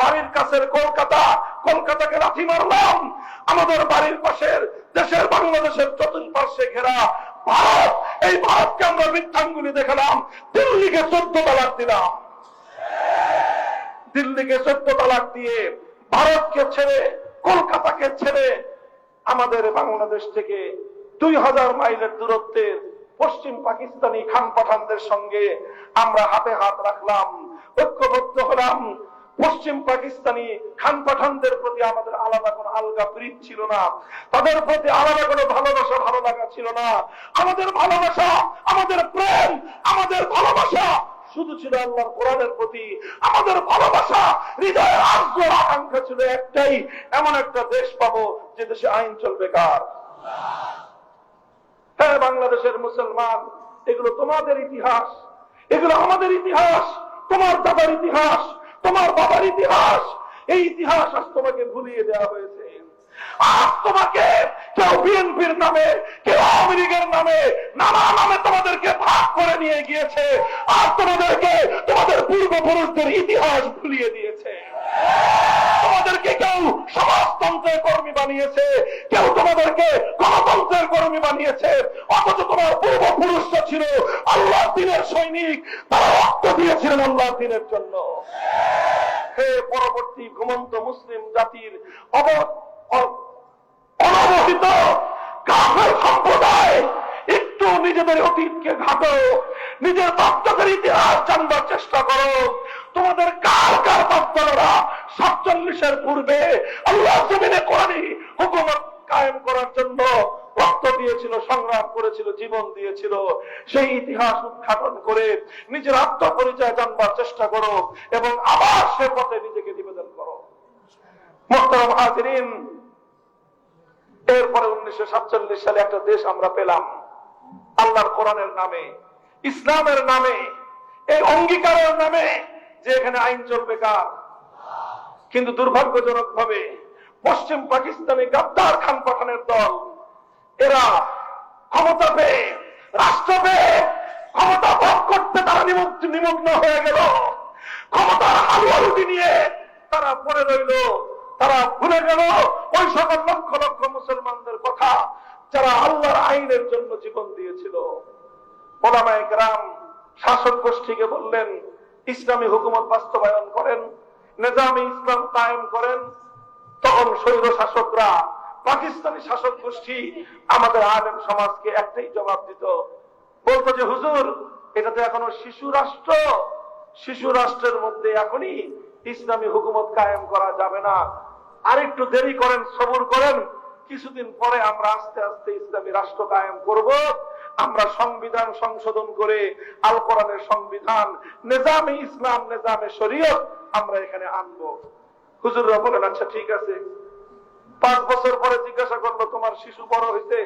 বাড়ির কাছের কলকাতা, কলকাতাকে লাথি মারলাম। আমাদের বাড়ির পাশের দেশের বাংলাদেশের চতুর্পার্শ্বে ঘেরা ভারত, এই ভারতকে আমরা মিথ্যাঙ্গুলি দেখালাম। দিল্লিকে 14 তালাক দিলাম, দিল্লিকে 14 তালাক দিয়ে ভারতকে ছেড়ে, কলকাতাকে ছেড়ে আমাদের বাংলাদেশ থেকে 2000 মাইলের দূরত্বের পশ্চিম পাকিস্তানি খান পাঠানদের সঙ্গে আমরা হাতে হাত রাখলাম, ঐক্যবদ্ধ হলাম। পশ্চিম পাকিস্তানি খান পাঠানদের প্রতি আমাদের আলাদা কোনো আলগা প্রীত ছিল না, তাদের প্রতি আলাদা কোনো ভালোবাসা, ভালো লাগা ছিল না। আমাদের ভালোবাসা, আমাদের প্রেম, আমাদের ভালোবাসা শুধু ছিল আল্লাহর কোরআনের প্রতি। আমাদের ভালোবাসা, হৃদয়ের আর্দ্র আকাঙ্ক্ষা ছিল একটাই, এমন একটা দেশ পাবো যে দেশে আইন চলবে কার। হ্যাঁ বাংলাদেশের মুসলমান, এগুলো তোমাদের ইতিহাস, এগুলো আমাদের ইতিহাস, তোমার দাদার ইতিহাস, তোমার বাবার ইতিহাস। এই ইতিহাস আজ তোমাকে ভুলিয়ে দেওয়া হয়েছে। আজ তোমাকে কেউ বিএনপির নামে, কেউ আওয়ামী লীগের নামে, নানা নামে তোমাদেরকে ভাগ করে নিয়ে গিয়েছে। আর তোমাদেরকে তোমাদের পূর্বপুরুষদের ইতিহাস ভুলিয়ে দিয়েছে। তোমাদেরকে কেউ সমাজতন্ত্রের কর্মী বানিয়েছে, কেউ তোমাদেরকে গণতন্ত্রের কর্মী বানিয়েছে। অথচ তোমার পূর্বপুরুষরা ছিল আল্লাহর দ্বীনের সৈনিক, তারা রক্ত দিয়েছিলেন আল্লাহর দ্বীনের জন্য। হে পরবর্তী ঘুমন্ত মুসলিম জাতির অনবহিত কাফের সম্প্রদায়, একটু নিজেদের অতীতকে ঘাটো, নিজের বাপদাদার ইতিহাস জানবার চেষ্টা করো। তোমাদের কার কার বাপদাদারা 47-এর পূর্বে আল্লাহ জমিনে কোরআনী হুকুমত কায়েম করার জন্য রক্ত দিয়েছিল, সংগ্রাম করেছিল, জীবন দিয়েছিল। সেই ইতিহাস উদ্ঘাটন করে নিজের আত্মপরিচয় জানবার চেষ্টা করো এবং আবার সে পথে নিজেকে নিবেদন করো। মুহতারাম হাজিরিন, এরপরে 1947 সালে একটা দেশ আমরা পেলাম আল্লাহর কোরআনের নামে, ইসলামের নামে, এই অঙ্গীকারের নামে যে এখানে আইন চলবে কার। কিন্তু দুর্ভাগ্যজনক ভাবে পশ্চিম পাকিস্তানি গাদ্দার খান পাঠানের দল, এরা ক্ষমতা পেয়ে, রাষ্ট্র পেয়ে ক্ষমতা ভোগ করতে তারা নিমগ্ন হয়ে গেল। ক্ষমতার হালুয়া রুটি নিয়ে তারা পড়ে রইল। তারা ভুলে গেল ওই সকল লক্ষ লক্ষ মুসলমানদের কথা যারা আল্লাহর আইনের জন্য জীবন দিয়েছিল। ওলামায়ে কেরাম শাসক গোষ্ঠীকে বললেন, ইসলামী হুকুমত বাস্তবায়ন করেন, নিজামে ইসলাম কায়েম করেন। তখন স্বৈর শাসকরা, পাকিস্তানি শাসক গোষ্ঠী আমাদের আলেম সমাজকে একটাই জবাব দিত, বলতো যে হুজুর, এটা তো এখনো শিশু রাষ্ট্র, শিশু রাষ্ট্রের মধ্যে এখনই ইসলামী হুকুমত কায়েম করা যাবে না, আরেকটু দেরি করেন, সবুর করেন, কিছুদিন পরে আমরা আস্তে আস্তে ইসলামী রাষ্ট্র কায়েম করব, আমরা সংবিধান সংশোধন করে আল কোরআনের সংবিধান, নিজামে ইসলাম, নিজামে শরীয়ত আমরা এখানে আনবো। হুজুররা বলেন আচ্ছা ঠিক আছে। 5 বছর পরে জিজ্ঞাসা করলো তোমার শিশু বড় হয়েছে?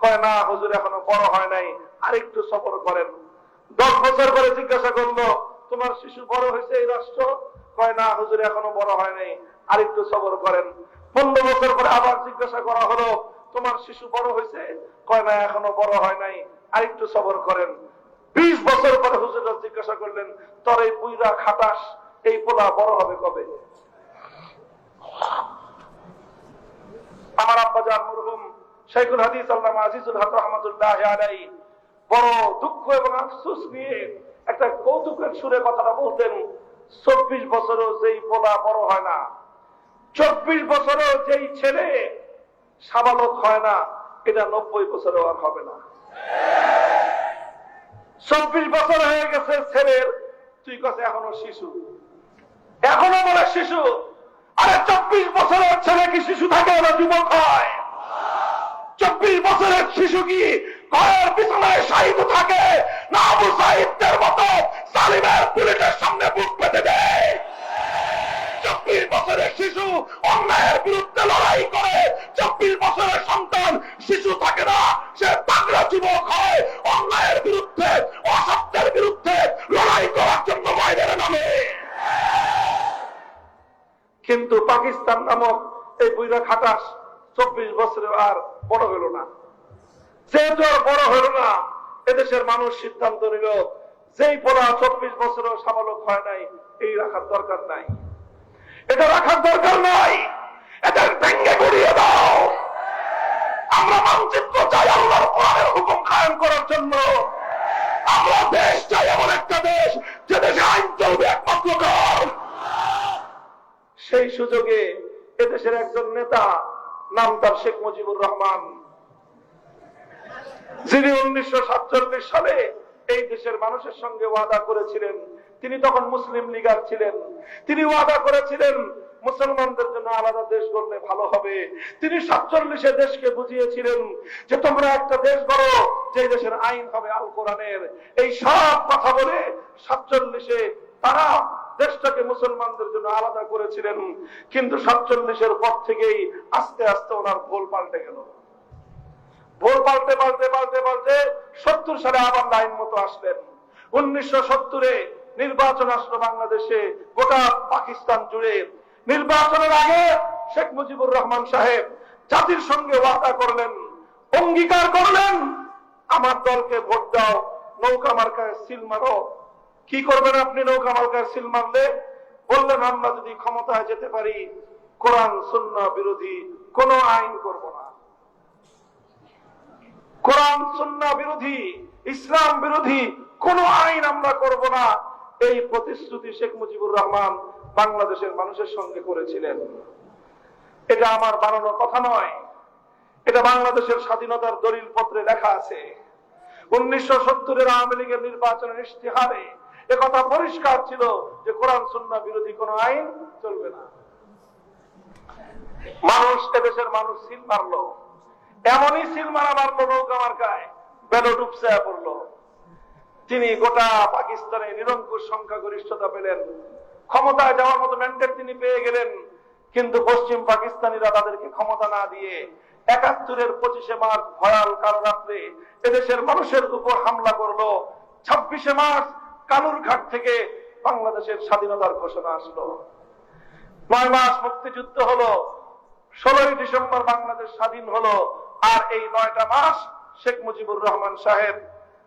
কয় না হুজুর এখনো বড় হয় নাই, আরেকটু সবর করেন। 10 বছর পরে জিজ্ঞাসা করলো তোমার শিশু বড় হয়েছে এই রাষ্ট্র? কয় না হুজুর এখনো বড় হয় নাই, আরেকটু সবর করেন। 15 বছর পরে আবার জিজ্ঞাসা করা হলো তোমার শিশু বড় হয়েছে? কয় না এখনো বড় হয় নাই, আরেকটু সবর করেন। 20 বছর পরে হুজুররা জিজ্ঞাসা করলেন তোর এই বুইরা খাটাস, এই পোলা বড় হবে কবে? আমার আব্বাজান মরহুম শাইখুল হাদিস আল্লামা আজিজুল হক রাহমাতুল্লাহি আলাইহি বড় দুঃখ এবং আফসোস নিয়ে একটা কৌতুকের সুরে কথাটা বলতেন, 24 বছরও যেই পোলা বড় হয় না, 24 বছরও যেই ছেলে সাবালক হয় না, এটা 90 বছরও আর হবে না। 24 বছর হয়ে গেছে ছেলের, তুই কাছে এখনো শিশু, এখনো বলে শিশু। আরে 24 বছরের ছেলে কি শিশু থাকে না যুবক হয়? 24 বছরের শিশু কি ঘরের পিছনে শাহিদ থাকে না আবু সাইদের মতো সালিমের বুলেটের সামনে বুক পেতে দেয়? 24 বছরের শিশু অন্যায়ের বিরুদ্ধে লড়াই করে। 24 বছরের সন্তান শিশু থাকে না, সে তাগড়া যুবক হয়, অন্যায়ের বিরুদ্ধে, অসত্যের বিরুদ্ধে লড়াই করার জন্য ময়দানে নামে। কিন্তু পাকিস্তান নামক এই বুইরা খাটাস 24 বছরে আর বড় হইল না। যেহেতু আর বড় হইল না, এদেশের মানুষ সিদ্ধান্ত নিল যেই পোলা 24 বছরেও সাবালক হয় নাই, এই রাখার দরকার নাই, এটা রাখার দরকার নাই, এদের ভেঙ্গে গুড়িয়ে দাও। আমরা মানচিত্র চাই আল্লাহর কোরআনের হুকুম কায়েম করার জন্য। আমরা দেশ চাই এমন একটা দেশ যে দেশে আইন চলবে একমাত্র কার। সেই সুযোগে এদেশের একজন নেতা, নাম তার শেখ মুজিবুর রহমান, যিনি 1947 সালে এই দেশের মানুষের সঙ্গে ওয়াদা করেছিলেন, তিনি তখন মুসলিম লীগার ছিলেন, তিনি ওয়াদা করেছিলেন মুসলমানদের জন্য আলাদা দেশ গড়লে ভালো হবে। তিনি 47-এ দেশকে বুঝিয়েছিলেন যে তোমরা একটা দেশ গড়ো যে দেশের আইন হবে আল কোরআনের। এই সব কথা বলে 47-এ তারা দেশটাকে মুসলমানদের জন্য আলাদা করেছিলেন। কিন্তু 47-এর পর থেকেই আস্তে আস্তে ওনার ভুল পাল্টে গেল। ভুল পাল্টে পাল্টে পাল্টে পাল্টে 70 সালে আবার লাইন মতো আসলেন। 1970-এ নির্বাচন আসলো বাংলাদেশে, গোটা পাকিস্তান জুড়ে। নির্বাচনের আগে শেখ মুজিবুর রহমান সাহেব জাতির সঙ্গে ওয়াদা করলেন, অঙ্গীকার করলেন, আমার দলকে ভোট দাও, নৌকা মার্কায় সিল মারো। কি করবেন আপনি নৌকা মার্কায় সিল মারলে? বললেন আমরা যদি ক্ষমতায় যেতে পারি কোরআন সুন্নাহ বিরোধী কোন আইন করব না, কোরআন সুন্নাহ বিরোধী, ইসলাম বিরোধী কোন আইন আমরা করব না। এই প্রতিশ্রুতি শেখ মুজিবুর রহমান বাংলাদেশের মানুষের সঙ্গে করেছিলেন। এটা আমার বানানো কথা নয়, এটা বাংলাদেশের স্বাধীনতার দলিল পত্রে লেখা আছে। 1970-এর আওয়ামী লীগের নির্বাচনের ইশতেহারে একথা পরিষ্কার ছিল যে কোরআন সুন্নাহ বিরোধী কোন আইন চলবে না। মানুষ, এদেশের মানুষ সিল মারলো, এমনই সিল মারা মারলো নৌকা মার্কায়, ব্যালট উপসায়া পড়লো। তিনি গোটা পাকিস্তানে নিরঙ্কুশ সংখ্যাগরিষ্ঠতা পেলেন, ক্ষমতায় যাওয়ার মতো ম্যান্ডেট তিনি পেয়ে গেলেন। কিন্তু পশ্চিম পাকিস্তানিরা তাদেরকে ক্ষমতা না দিয়ে 71-এর 25শে মার্চ ভয়াল কাল রাত্রে এদেশের মানুষের উপর হামলা করলো। 26শে মার্চ কালুরঘাট থেকে বাংলাদেশের স্বাধীনতার ঘোষণা আসলো। 9 মাস মুক্তিযুদ্ধ হলো, 16ই ডিসেম্বর বাংলাদেশ স্বাধীন হলো। আর এই 9টা মাস শেখ মুজিবুর রহমান সাহেব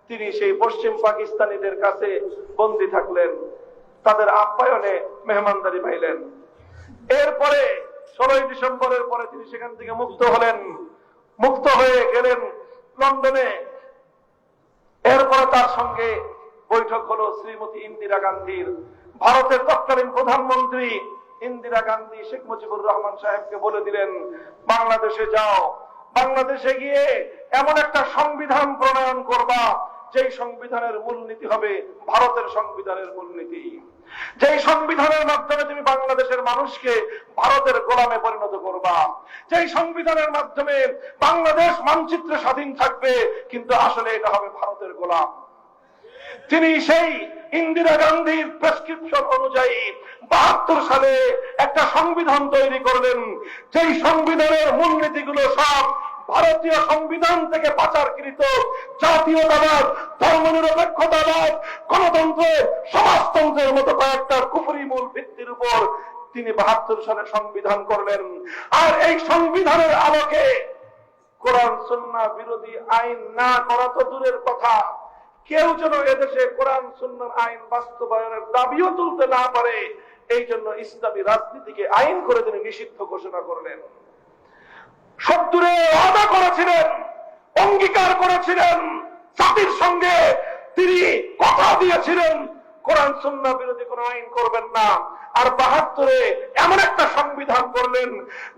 তিনি সেই পশ্চিম পাকিস্তানিদের কাছে বন্দী থাকলেন, তাদের আপ্যায়নে মেহমানদারি পাইলেন। এরপরে 16ই ডিসেম্বরের পরে তিনি সেখান থেকে মুক্ত হলেন, মুক্ত হয়ে গেলেন লন্ডনে। এরপরে তার সঙ্গে বৈঠক হলো শ্রীমতী ইন্দিরা গান্ধীর। ভারতের তৎকালীন প্রধানমন্ত্রী ইন্দিরা গান্ধী শেখ মুজিবুর রহমান সাহেবকে বলে দিলেন, বাংলাদেশে যাও, বাংলাদেশে গিয়ে এমন একটা সংবিধান প্রণয়ন করবা যেই সংবিধানের মূলনীতি হবে ভারতের সংবিধানের মূলনীতি, যেই সংবিধানের মাধ্যমে তুমি বাংলাদেশের মানুষকে ভারতের গোলামে পরিণত করবা, যেই সংবিধানের মাধ্যমে বাংলাদেশ মানচিত্রে স্বাধীন থাকবে কিন্তু আসলে এটা হবে ভারতের গোলাম। তিনি সেই ইন্দিরা গান্ধীর প্রেসক্রিপশন অনুযায়ী ৭২ সালে একটা সংবিধান তৈরি করলেন, যেই সংবিধানের মূলনীতিগুলো সব ভারতীয় সংবিধান থেকে পাচারকৃত জাতীয়তাবাদ, ধর্মনিরপেক্ষতাবাদ, গণতন্ত্র, সমাজতন্ত্রের মতো কয়েকটা কুফরি মূল ভিত্তির উপর তিনি ৭২ সালে সংবিধান করলেন। আর এই সংবিধানের আলোকে কোরআন সুন্নাহ বিরোধী আইন না করা তো দূরের কথা, কেউ যেন এদেশে কোরআন সুন্নাহর আইন বাস্তবায়নের দাবিও তুলতে না পারে, এই জন্য ইসলামী রাজনীতিকে আইন করে তিনি নিষিদ্ধ ঘোষণা করলেন। ৭০-এ ওয়াদা করেছিলেন, অঙ্গীকার করেছিলেন, জাতির সঙ্গে তিনি কথা দিয়েছিলেন কোরআন সুন্নাহ বিরোধী কোন আইন করবেন না। আর ৭২-এ এমন একটা সংবিধান করলেন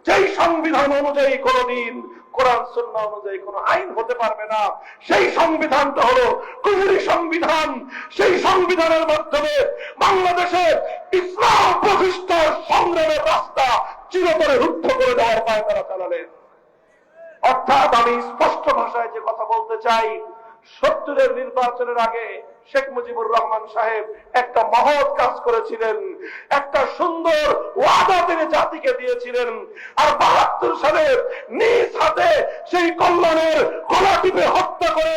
যেই সংবিধান অনুযায়ী কোনদিন কোরআন সুন্নাহ অনুযায়ী কোন আইন হতে পারবে না। সেই সংবিধানটা হলো কুফরি সংবিধান। সেই সংবিধানের মাধ্যমে বাংলাদেশে ইসলাম প্রতিষ্ঠার সংগ্রামের রাস্তা চিরতরে রুদ্ধ করে দেওয়ার পায় তারা চালালেন। অর্থাৎ আমি স্পষ্ট ভাষায় যে কথা বলতে চাই, ৭০-এর নির্বাচনের আগে শেখ মুজিবুর রহমান সাহেব একটা মহৎ কাজ করেছিলেন, একটা সুন্দর ওয়াদা তিনি জাতিকে দিয়েছিলেন। আর ৭২ সালে নিজ হাতে সেই কল্যাণের গলা টিপে হত্যা করে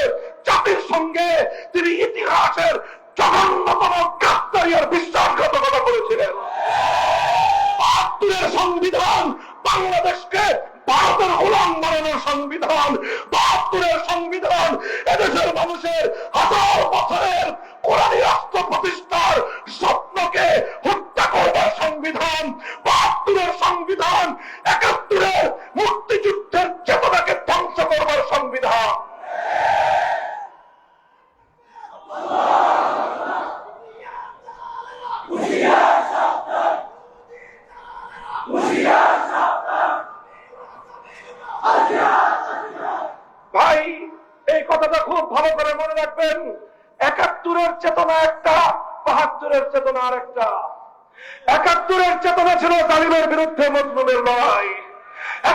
জাতির সঙ্গে তিনি ইতিহাসের জঘন্যতম গাদ্দারি আর বিশ্বাসঘাতকতা করেছিলেন। ৭২-এর সংবিধান বাংলাদেশকে ভারতের গোলাম বানানোর সংবিধান। ৭২-এর সংবিধান এদেশের মানুষের হাজার বছরের কোরআনী রাষ্ট্র প্রতিষ্ঠার স্বপ্নকে হত্যা করবার সংবিধান। ৭২-এর সংবিধান ৭১-এর মুক্তিযুদ্ধের চেতনাকে ধ্বংস করবার সংবিধান। ভাই, এই কথাটা খুব ভালো করে মনে রাখবেন। ৭১-এর চেতনা একটা, ৭২-এর চেতনা আর একটা। ৭১-এর চেতনা ছিল জালিমের বিরুদ্ধে মজলুমের লড়াই।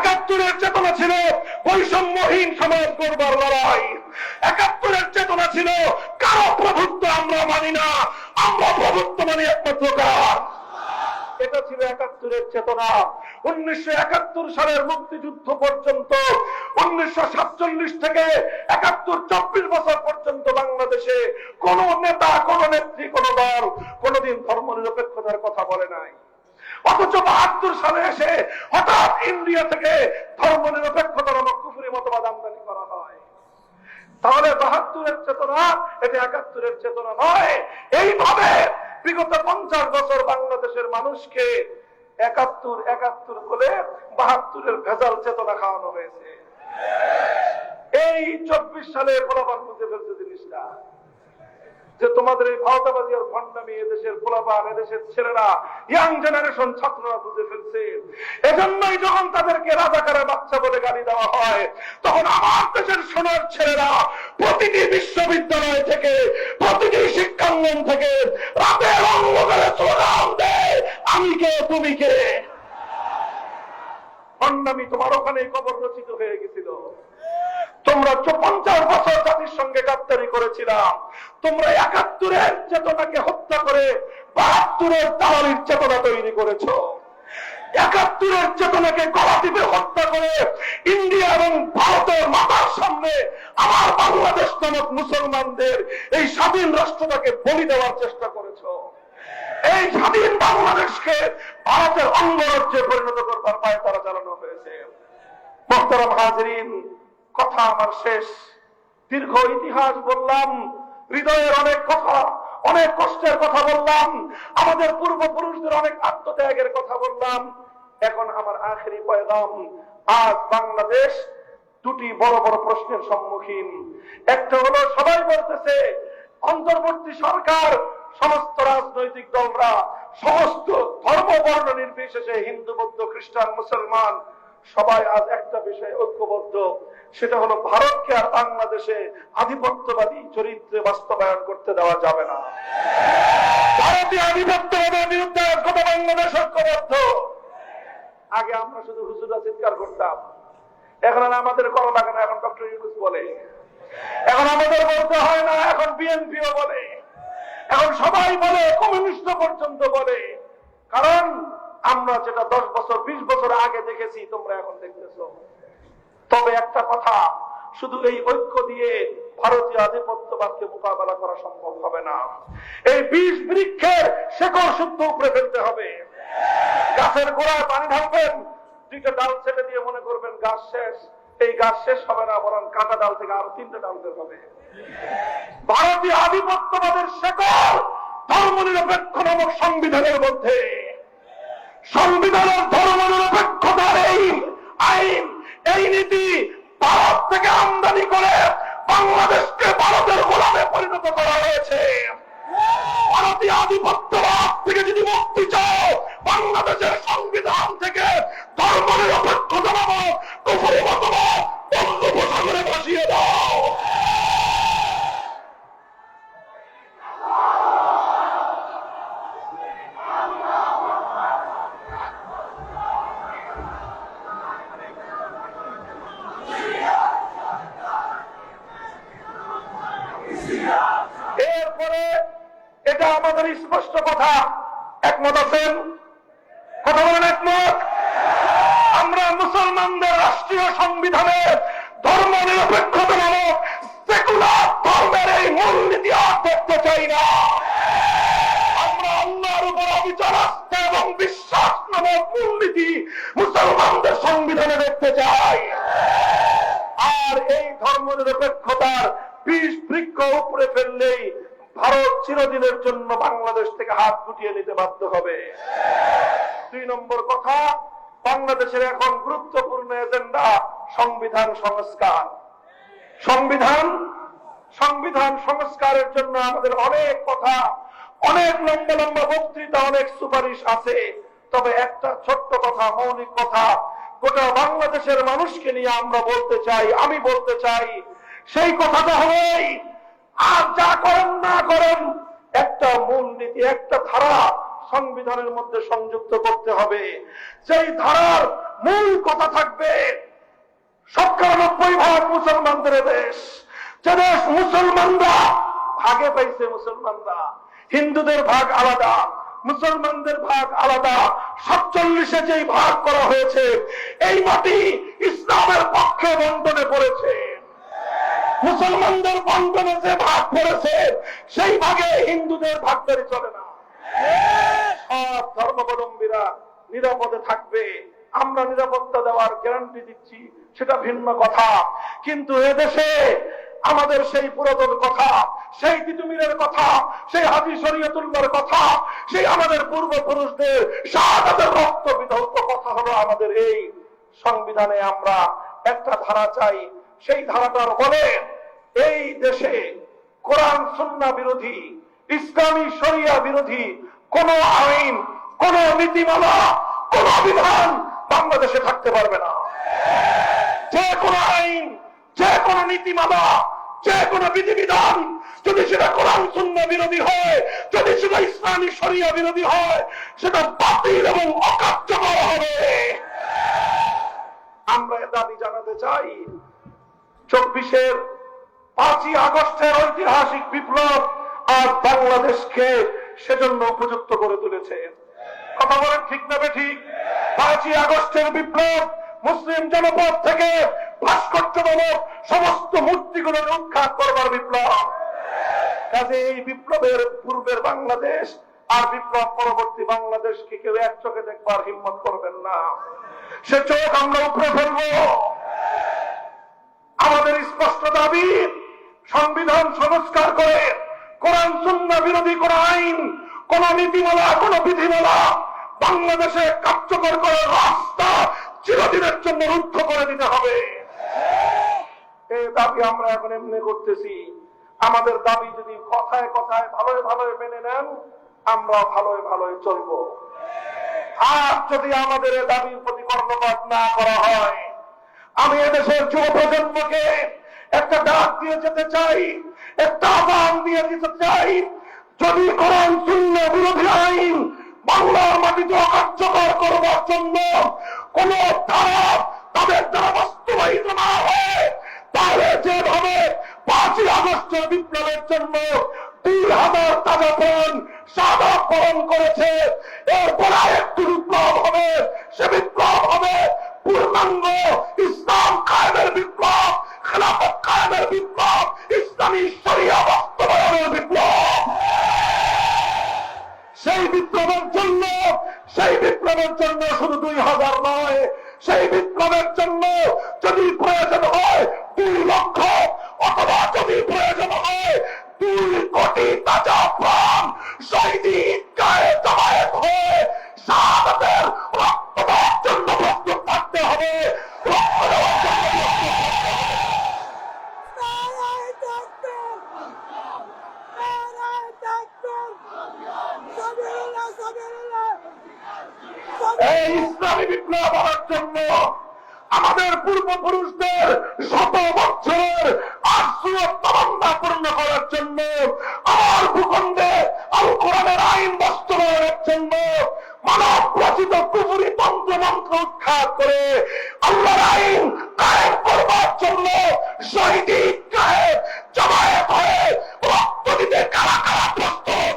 ৭১-এর চেতনা ছিল বৈষম্যহীন সমাজ গড়বার লড়াই। ৭১-এর চেতনা ছিল কারো প্রভুত্ব আমরা মানি না, আমরা প্রভুত্ব মানি একমাত্র কার। এটা ছিল ৭১-এর চেতনা। ১৯৭১ সালের মুক্তিযুদ্ধ পর্যন্ত, ১৯৪৭ থেকে ৭১, ২৪ বছর পর্যন্ত বাংলাদেশে কোন নেতা, কোন নেত্রী, কোন দল কোনদিন ধর্মনিরপেক্ষতার কথা বলে নাই। অথচ ৭২ সালে এসে হঠাৎ ইন্ডিয়া থেকে ধর্মনিরপেক্ষতা নামক কুফরি মতবাদ আমদানি করা হয়। তাহলে ৭২-এর চেতনা এটা ৭১-এর চেতনা নয়। এইভাবে বিগত ৫০ বছর বাংলাদেশের মানুষকে ৭১ বলে ৭২-এর ভেজাল চেতনা খাওয়ানো হয়েছে। এই ২৪ সালে পোলাপান বুঝে ফেলছে জিনিসটা, যে তোমাদের এই ভাওতাবাজি আর ভণ্ডামি এদেশের পোলাপান, এদেশের ছেলেরা, ইয়াং জেনারেশন ছাত্ররা বুঝে ফেলছে। এজন্যই যখন তাদেরকে রাজাকারের বাচ্চা বলে গালি দেওয়া হয়, তখন আমার দেশের সোনার ছেলেরা প্রতিটি বিশ্ববিদ্যালয় থেকে, প্রতিটি শিক্ষাঙ্গন থেকে রাতের অন্ধকারে স্লোগান দেয়, আমি কে তুমি কে। ভণ্ডামি তোমার ওখানে কবর রচিত হয়ে গেছিল। তোমরা ৫০ বছর জাতির সঙ্গে গাদ্দারি করেছিলাম। তোমরা ৭১-এর চেতনাকে হত্যা করে ৭২-এর দালালির চেতনা তৈরি করেছো। ৭১-এর চেতনাকে গলা টিপে হত্যা করে ইন্ডিয়া এবং ভারতের মাথার সামনে আমার বাংলাদেশ নামক মুসলমানদের এই স্বাধীন রাষ্ট্রটাকে বলি দেওয়ার চেষ্টা করেছো। এই স্বাধীন বাংলাদেশকে ভারতের অঙ্গরাজ্যে পরিণত করবার পায়ে তারা চালানো হয়েছে। মোহতারাম হাজিরিন, কথা আমার শেষ। দীর্ঘ ইতিহাস বললাম, হৃদয়ের অনেক কথা, অনেক কষ্টের কথা বললাম, আমাদের পূর্বপুরুষদের অনেক আত্মত্যাগের কথা বললাম। এখন আমার আখেরি পয়গাম, আজ বাংলাদেশ দুটি বড় বড় প্রশ্নের সম্মুখীন। একটা হলো, সবাই বলতেছে অন্তর্বর্তী সরকার, সমস্ত রাজনৈতিক দলরা সমস্ত ধর্ম বর্ণ নির্বিশেষে হিন্দু বৌদ্ধ খ্রিস্টান মুসলমান সবাই আজ একটা বিষয়ে ঐক্যবদ্ধ, সেটা হলো ভারতকে আর বাংলাদেশে আধিপত্যবাদী চরিত্রে বাস্তবায়ন করতে দেওয়া যাবে না। ভারতীয় আধিপত্যবাদের বিরুদ্ধে গোটা বাংলাদেশ ঐক্যবদ্ধ। আগে আমরা শুধু হুজুরা চিৎকার করতাম, এখন আর আমাদের করা লাগে না, এখন ডক্টর ইউনূস বলে, এখন আমাদের বলতে হয় না, এখন বিএনপিও বলে, এখন সবাই বলে, কমিউনিস্ট পর্যন্ত বলে। কারণ আমরা যেটা 10 বছর 20 বছর আগে দেখেছি তোমরা এখন দেখতেছো। তবে একটা কথা, শুধু এই ঐক্য দিয়ে ভারতীয় আধিপত্যবাদকে মোকাবেলা করা সম্ভব হবে না। এই 20 বৃক্ষের শেকড় শুদ্ধ উপরে ফেলতে হবে। গাছের গোড়ায় পানি ঢালবেন, 2টা ডাল ছেড়ে দিয়ে মনে করবেন গাছ শেষ, এই গাছ শেষ হবে না, বরং কাটা ডাল থেকে আরো 3টে ডাল বের হবে। ভারতীয় আধিপত্যবাদের শেকড় ধর্মনিরপেক্ষ নামক সংবিধানের মধ্যে। সংবিধানের ধর্মনিরপেক্ষতার এই আইন, এই নীতি ভারত থেকে আমদানি করে বাংলাদেশকে ভারতের গোলামে পরিণত করা হয়েছে। ভারতীয় আধিপত্যবাদ থেকে যদি মুক্তি চাও, বাংলাদেশের সংবিধান থেকে ধর্মনিরপেক্ষতা নামক কুফরি মতবাদ বঙ্গোপসাগরে ভাসিয়ে দাও। এরপরে এটা আমাদের স্পষ্ট কথা, একমত আছেন? কথা বলেন একমত? আমরা মুসলমানদের রাষ্ট্রীয় সংবিধানে ধর্ম নিরপেক্ষতা নামক সেকুলার ধর্মের এই মূলনীতি আর দেখতে চাই না। আমরা আল্লাহর উপর অবিচল আস্থা এবং বিশ্বাস নামক মূলনীতি মুসলমানদের সংবিধানে দেখতে চাই। আর এই ধর্ম নিরপেক্ষতার 20 বৃক্ষ উপরে ফেললেই ভারত চিরদিনের জন্য বাংলাদেশ থেকে হাত গুটিয়ে নিতে বাধ্য হবে। 2 নম্বর কথা, বাংলাদেশের এখন গুরুত্বপূর্ণ এজেন্ডা সংবিধান সংস্কার। সংবিধান সংস্কারের জন্য আমাদের অনেক কথা, অনেক লম্বা লম্বা বক্তৃতা, অনেক সুপারিশ আছে। তবে একটা ছোট্ট কথা, মৌলিক কথা, গোটা বাংলাদেশের মানুষকে নিয়ে আমরা বলতে চাই, আমি বলতে চাই, সেই কথাটা হলোই, আর যা করেন না করেন, একটা মূলনীতি, একটা ধারা সংবিধানের মধ্যে সংযুক্ত করতে হবে। সেই ধারার মূল কথা থাকবে 97% মুসলমানদের দেশ, যে দেশ মুসলমানরা ভাগে পাইছে, মুসলমানরা, হিন্দুদের ভাগ আলাদা, মুসলমানদের ভাগ আলাদা। 47-এ যেই ভাগ করা হয়েছে, এই মাটি ইসলামের পক্ষে বন্টনে পড়েছে। মুসলমানদের বন্টনে যে ভাগ পড়েছে, সেই ভাগে হিন্দুদের ভাগদারি চলে না। সব ধর্মাবলম্বীরা নিরাপদে থাকবে, আমরা নিরাপত্তা দেওয়ার গ্যারান্টি দিচ্ছি, সেটা ভিন্ন কথা। কিন্তু এদেশে আমাদের সেই পুরাতন কথা, সেই তিতুমিরের কথা, সেই হাজী শরীয়তুল্লাহর কথা, সেই আমাদের পূর্বপুরুষদের শাহাদাতের রক্ত বিধৌত কথা হলো আমাদের এই সংবিধানে। আমরা একটা ধারা চাই, সেই ধারাটার বলে এই দেশে কোরআন সুন্নাহ বিরোধী, ইসলামী শরিয়া বিরোধী কোন আইন, কোন নীতিমালা, কোন বিধান বাংলাদেশে থাকতে পারবে না। যে কোনো আইন, যে কোনো নীতিমালা, যে কোনো বিধিবিধান যদি সেটা কোরআন সুন্নাহ বিরোধী হয়, যদি সেটা ইসলামী শরিয়া বিরোধী হয়, সেটা বাতিল এবং অকার্যকর হবে। আমরা এ দাবি জানাতে চাই। 24-এর 5ই আগস্টের ঐতিহাসিক বিপ্লব আর বাংলাদেশকে সেজন্য উপযুক্ত করে তুলেছে। কথা বলেন ঠিক না ঠিক? 5ই আগস্টের বিপ্লব মুসলিম জনপদ থেকে ভাস্কর্যমূলক সমস্ত মূর্তিগুলোকে উৎখাত করবার বিপ্লব। কাজে এই বিপ্লবের পূর্বের বাংলাদেশ আর বিপ্লব পরবর্তী বাংলাদেশকে কেউ এক চোখে দেখবার হিম্মত করবেন না। সে চোখ আমরা উপরে ফেলবো। আমাদের স্পষ্ট দাবি, সংবিধান সংস্কার করে কোরআন সুন্নাহ বিরোধী কোন আইন, কোন নীতিমালা, কোন বিধিমালা বাংলাদেশে কার্যকর করার রাস্তা চিরদিনের জন্য রুদ্ধ করে দিতে হবে। এই দাবি আমরা এখন এমনি করতেছি। আমাদের দাবি যদি কথায় কথায় ভালোই ভালোই মেনে নেন, আমরা ভালোই ভালোই চলবো। আর যদি আমাদের এ দাবির প্রতি কর্ণপাত না করা হয়, আমি এদেশের যুব প্রজন্মকে একটা ডাক দিয়ে যেতে চাই, একটা আহ্বান দিয়ে দিতে চাই, যদি কোরআন সুন্নাহ বিরোধী আইন বাংলার মাটিতে কার্যকর করবার জন্য কোন ধারা তাদের দ্বারা বাস্তবায়িত না হয়, তাহলে যেভাবে 5ই আগস্টের বিপ্লবের জন্য 2000 তাজা প্রাণ শাহাদাত বরণ করেছে, এরপর আরেকটি বিপ্লব হবে। সে বিপ্লব হবে পূর্ণাঙ্গ ইসলাম কায়েমের বিপ্লব, খেলাফত কায়েমের বিপ্লব, ইসলামী শরিয়া বাস্তবায়নের বিপ্লব। সেই বিপ্লবের জন্য শুধু 2000 নয়, সেই বিপ্লবের জন্য যদি প্রয়োজন হয় 2 লক্ষ, অথবা যদি প্রয়োজন হয় 2 কোটি তাজা প্রাণ শহীদি ঈদগাহে জমায়েত হয়ে শাহাদাতের রক্ত দেওয়ার জন্য প্রস্তুত থাকতে হবে। রক্ত দেওয়ার জন্য এই ইসলামী বিপ্লব হওয়ার জন্য আমাদের পূর্বপুরুষদের শত বছরের আশুরত তামান্না পূর্ণ করার জন্য, আমার ভূখণ্ডে আল কোরআনের আইন বাস্তবায়নের জন্য, মানব রচিত কুফরি তন্ত্র মন্ত্র উৎখাত করে আল্লাহর আইন কায়েম করবার জন্য শহীদি ঈদগাহে জমায়েত হয়ে রক্ত দিতে কারা কারা প্রস্তুত?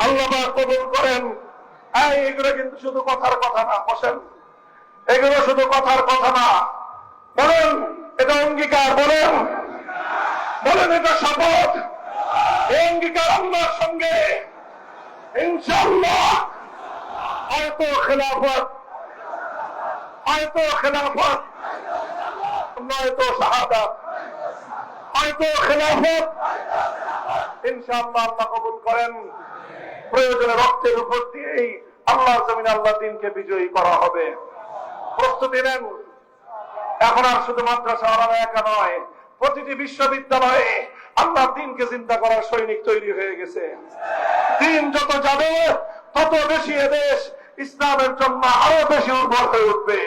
আল্লাহ কবুল করেন। এগুলো কিন্তু শুধু কথার কথা না, বসেন, এগুলো শুধু কথার কথা না, বলেন এটা অঙ্গীকার, বলেন এটা শপথ। এই অঙ্গীকার আল্লাহর সঙ্গে ইনশাআল্লাহ হয়তো খেলাফত, নয়তো শাহাদাত, হয়তো খেলাফত। ইনশাআল্লাহ আল্লাহ কবুল করেন। প্রয়োজনে রক্তের উপর দিয়েই আল্লাহর জমিনে আল্লাহ দ্বীনকে বিজয়ী করা হবে। প্রস্তুতি নেন। এখন আর শুধু মাদ্রাসা আলাদা একা নয়, প্রতিটি বিশ্ববিদ্যালয়ে আল্লাহর দ্বীনকে চিন্তা করার সৈনিক তৈরি হয়ে গেছে। দিন যত যাবে তত বেশি এদেশ ইসলামের জন্য আরো বেশি উর্বর হয়ে উঠবে।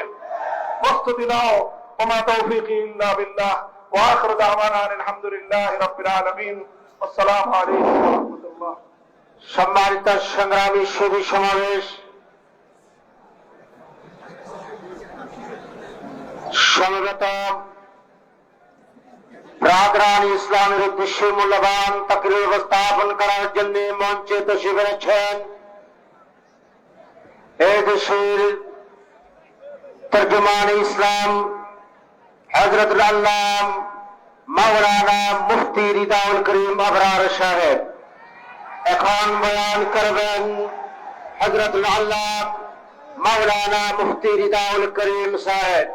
প্রস্তুতি নাও। ওমা তৌফিকি ইল্লা বিল্লাহ ওয়া আখিরু দাওয়ানা আলহামদুলিল্লাহি রাব্বিল আলামিন। আসসালামু আলাইকুম ওয়া রাহমাতুল্লাহ। সম্মানিত সংগ্রামী সুধী সমাবেশ, সমবেত প্রাদরান ইসলামের উদ্দেশ্যে মূল্যবান তাকরীর উপস্থাপন করার জন্য মঞ্চে তশরিফ এনেছেন এই দেশের তর্জমান ইসলাম হযরতুল আল্লাম মাওলানা মুফতি রিদাউল করিম আবরার সাহেব। এখন বয়ান করবেন হযরতুল আল্লাহ মাওলানা মুফতি রিদাউল করিম সাহেব।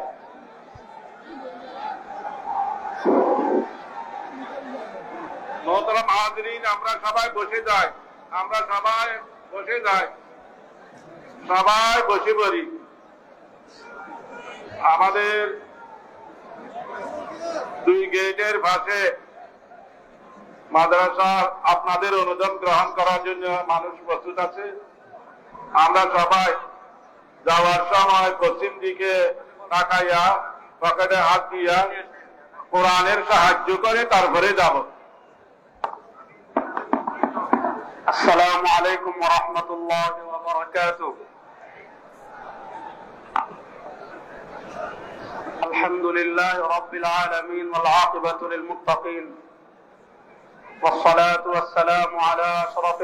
মোহতারাম হাজিরিন, আমরা সবাই বসে পড়ি। আমাদের 2 গেটের পাশে মাদ্রাসা আপনাদের অনুদান গ্রহণ করার জন্য মানুষ প্রস্তুত আছে। আমরা সবাই যাওয়ার সময় পশ্চিম দিকে তাকাইয়া পকেটে হাত দিয়া কোরআনের সাহায্য করে তারপরে যাব। আসসালামু আলাইকুম ওয়া রাহমাতুল্লাহি ওয়া বারাকাতুহু। আলহামদুলিল্লাহি রাব্বিল আলামিন ওয়াল আকিবাতু লিল মুত্তাকিন والصلاة والسلام على أشرف